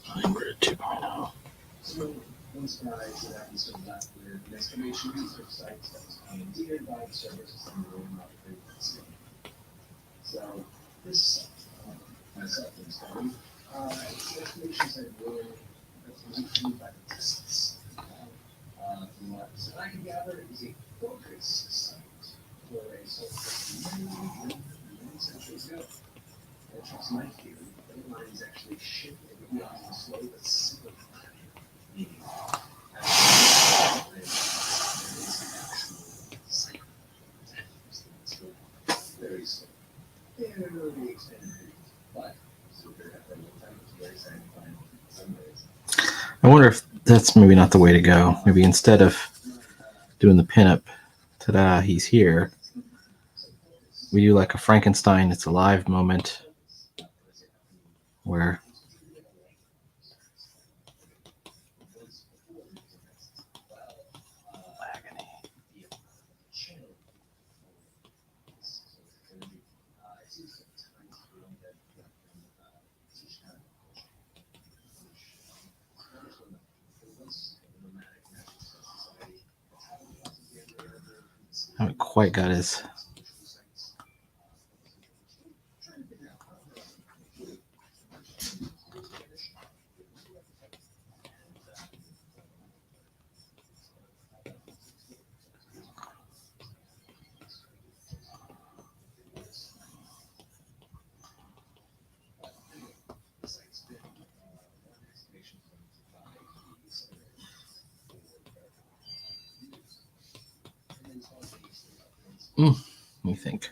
Hybrid 2.0. I wonder if that's maybe not the way to go. Maybe instead of doing the pinup, ta-da, he's here, we do like a Frankenstein, it's alive moment where I haven't quite got his. Let me think.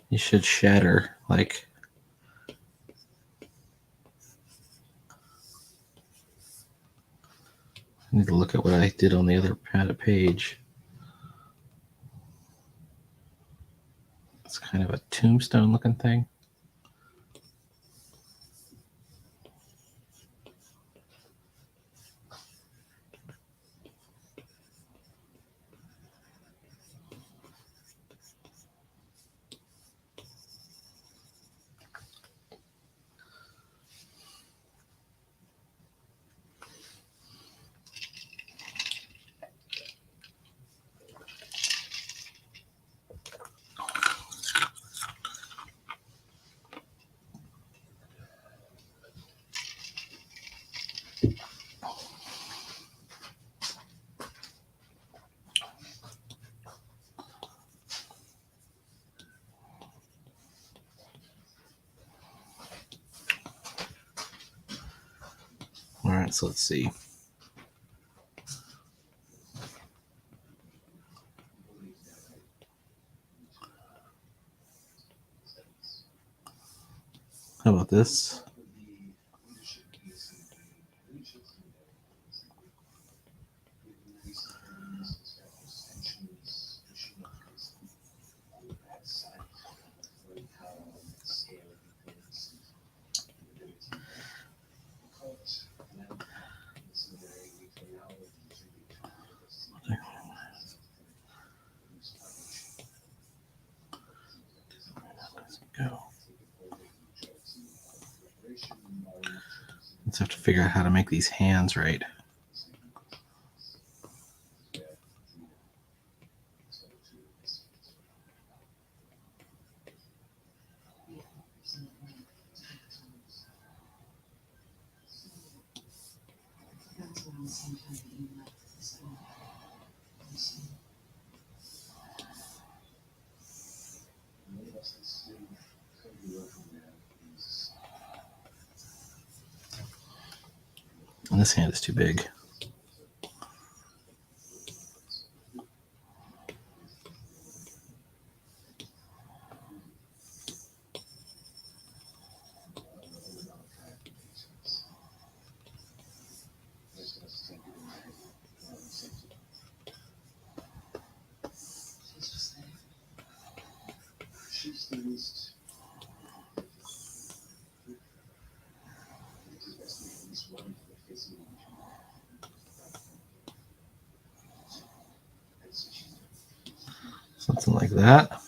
You should shatter, like, I need to look at what I did on the other page. It's kind of a tombstone looking thing. right, so let's see. How about this? Go. Let's have to figure out how to make these hands right. And this hand is too big. Something like that.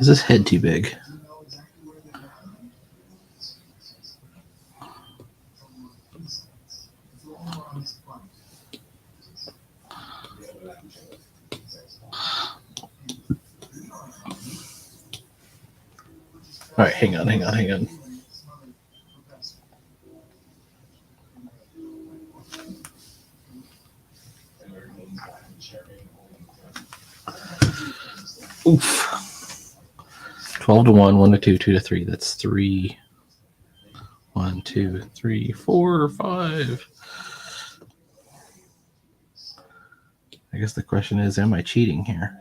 Is this head too big? All right, hang on. Oof. 12 to 1, 1 to 2, 2 to 3. That's 3. 1, 2, 3, 4, 5. I guess the question is, am I cheating here?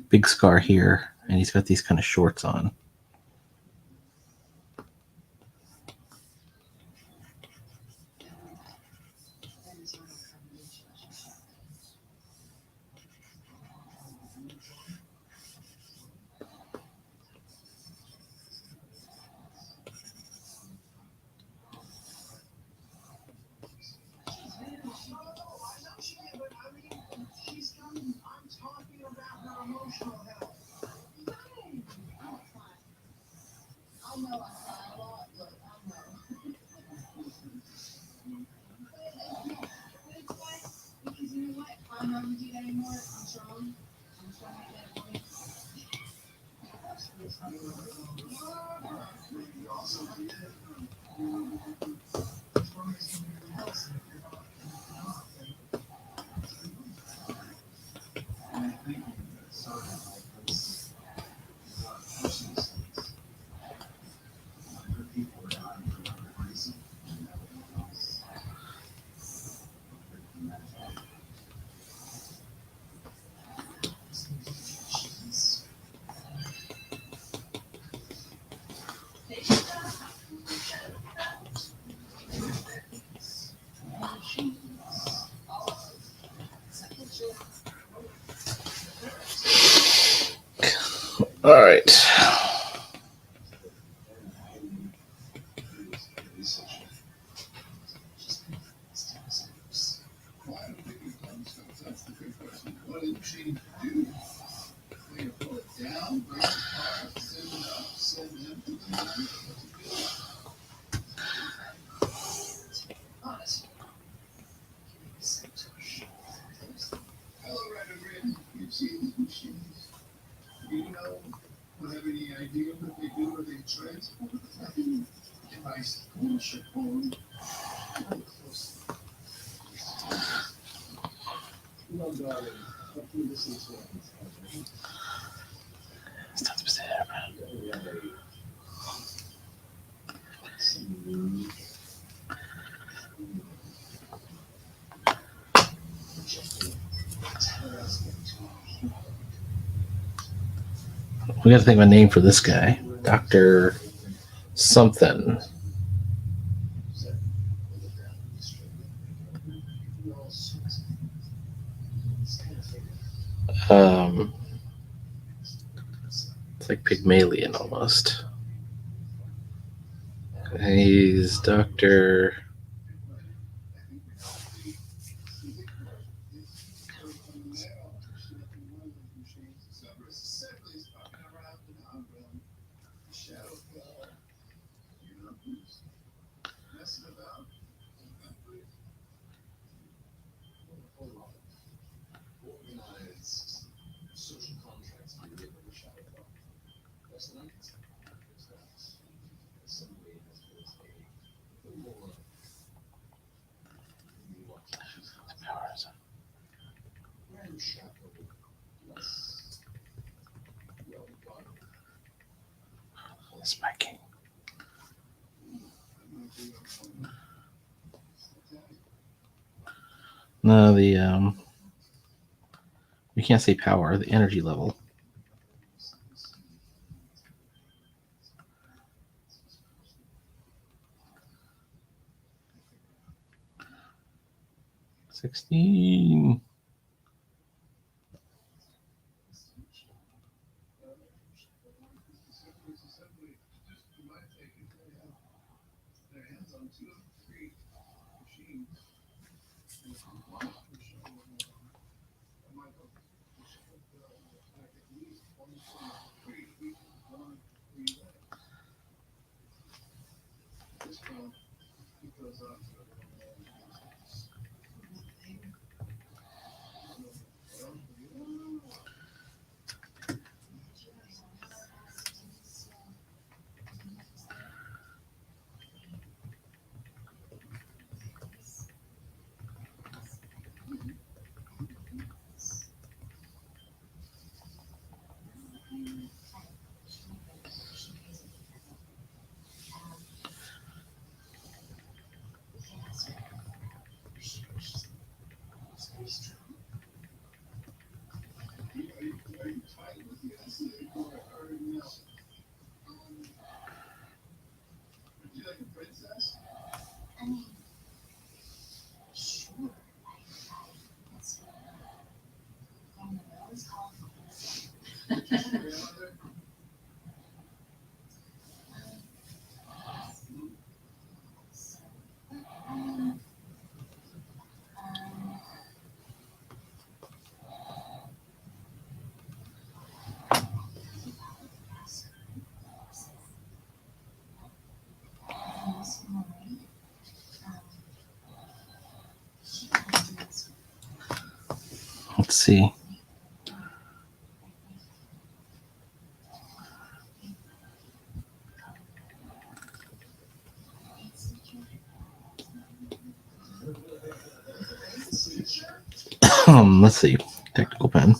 Big scar here, and he's got these kind of shorts on. All right. We got to think of a name for this guy. Dr. Something. It's like Pygmalion almost. He's Dr. Spiking. No, you can't say power, the energy level. $16. Let's see. Let's see. Technical pen.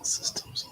Systems.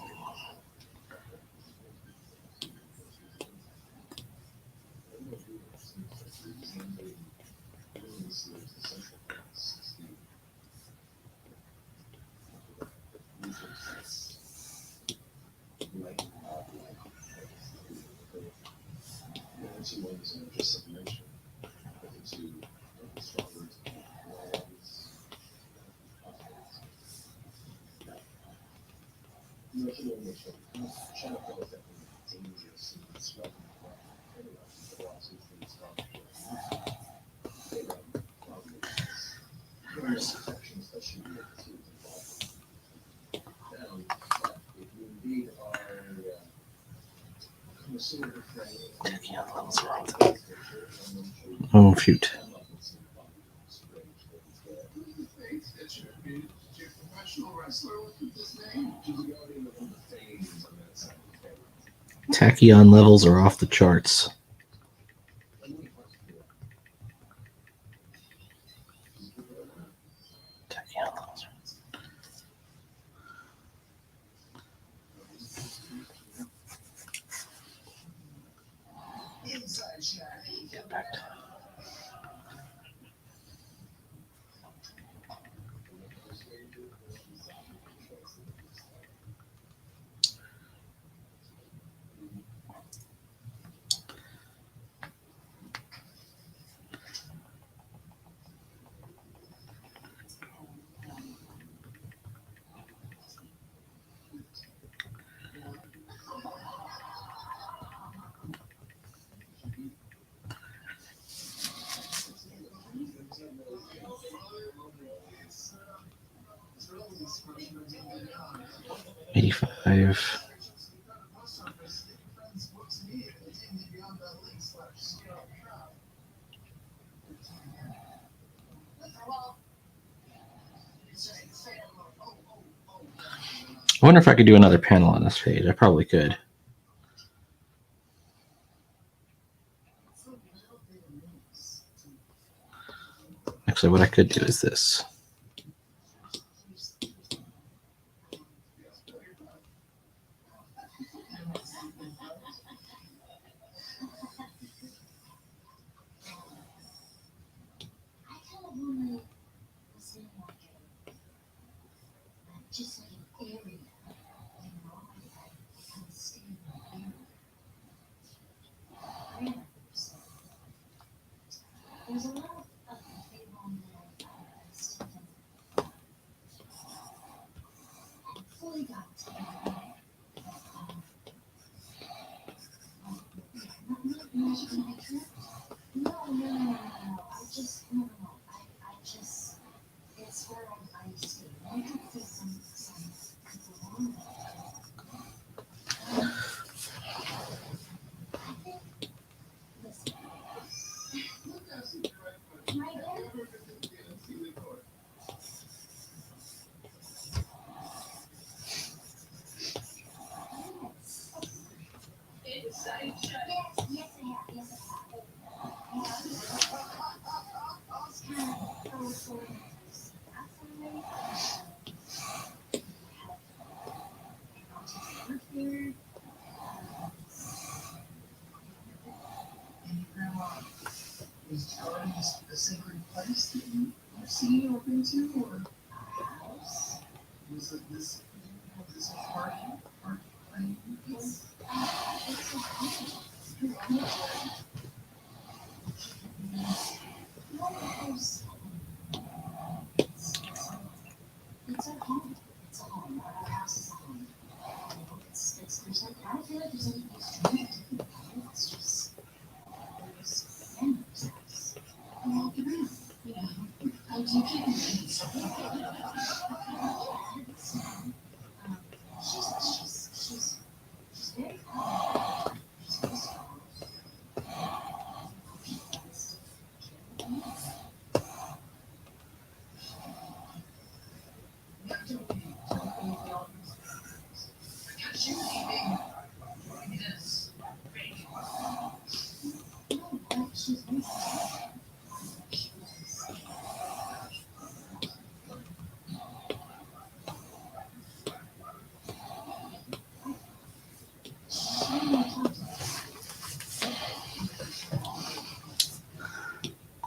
Oh, shoot. Tachyon levels are off the charts. Tachyon levels. Get back to $85. I wonder if I could do another panel on this page. I probably could. Actually, what I could do is this.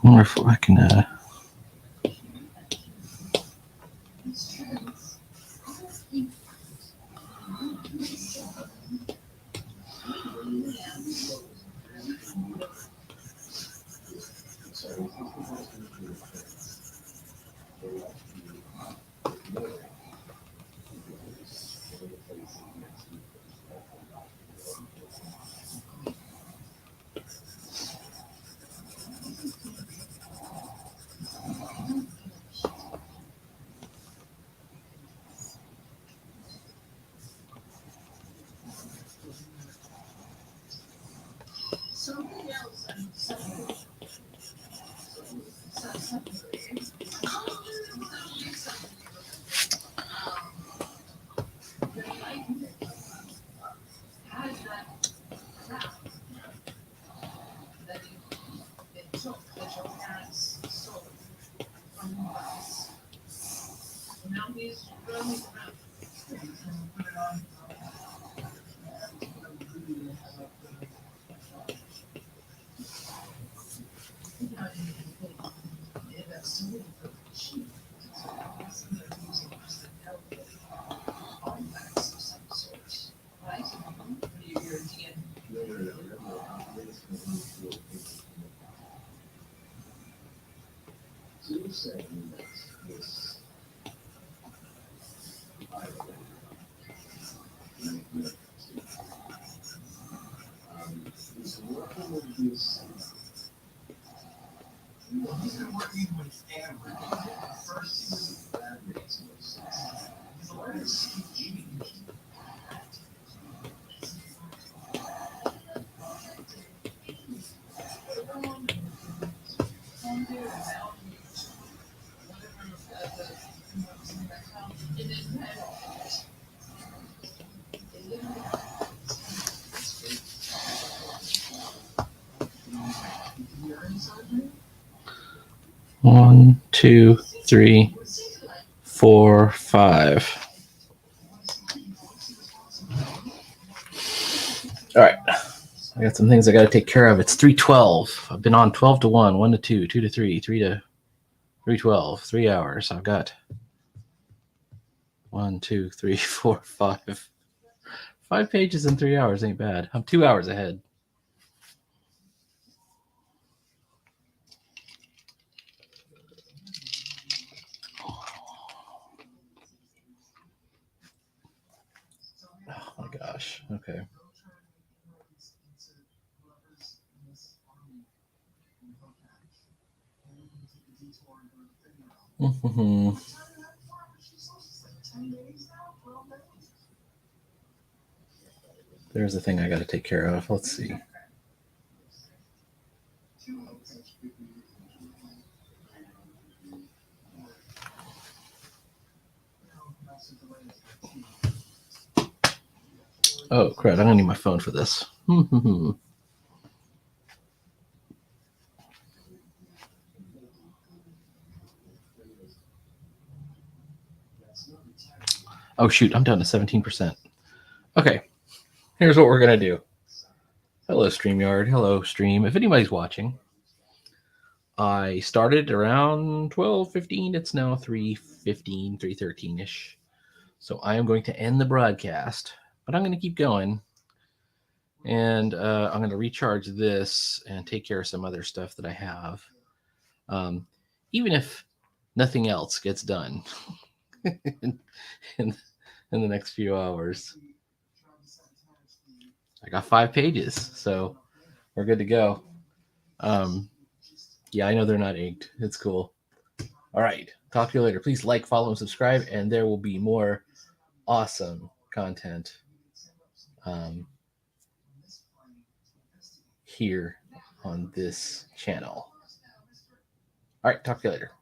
wonder if I can. One, two, three, 4, 5. All right. I got some things I got to take care of. It's 3:12. I've been on 12 to 1, 1 to 2, 2 to 3, 3 to 3:12, 3 hours. I've got 1, 2, 3, 4, 5. 5 pages in 3 hours ain't bad. I'm 2 hours ahead. Oh my gosh. Okay. Mm-hmm. There's the thing I got to take care of. Let's see. Oh, crap. I don't need my phone for this. Oh, shoot. I'm down to 17%. Okay. Here's what we're going to do. Hello, StreamYard. Hello, Stream. If anybody's watching, I started around 12:15. It's now 3:15, 3:13-ish. So I am going to end the broadcast, but I'm going to keep going. And I'm going to recharge this and take care of some other stuff that I have. Even if nothing else gets done in the next few hours. I got 5 pages, so we're good to go. Yeah, I know they're not inked. It's cool. All right. Talk to you later. Please like, follow, and subscribe, and there will be more awesome content here on this channel. All right. Talk to you later.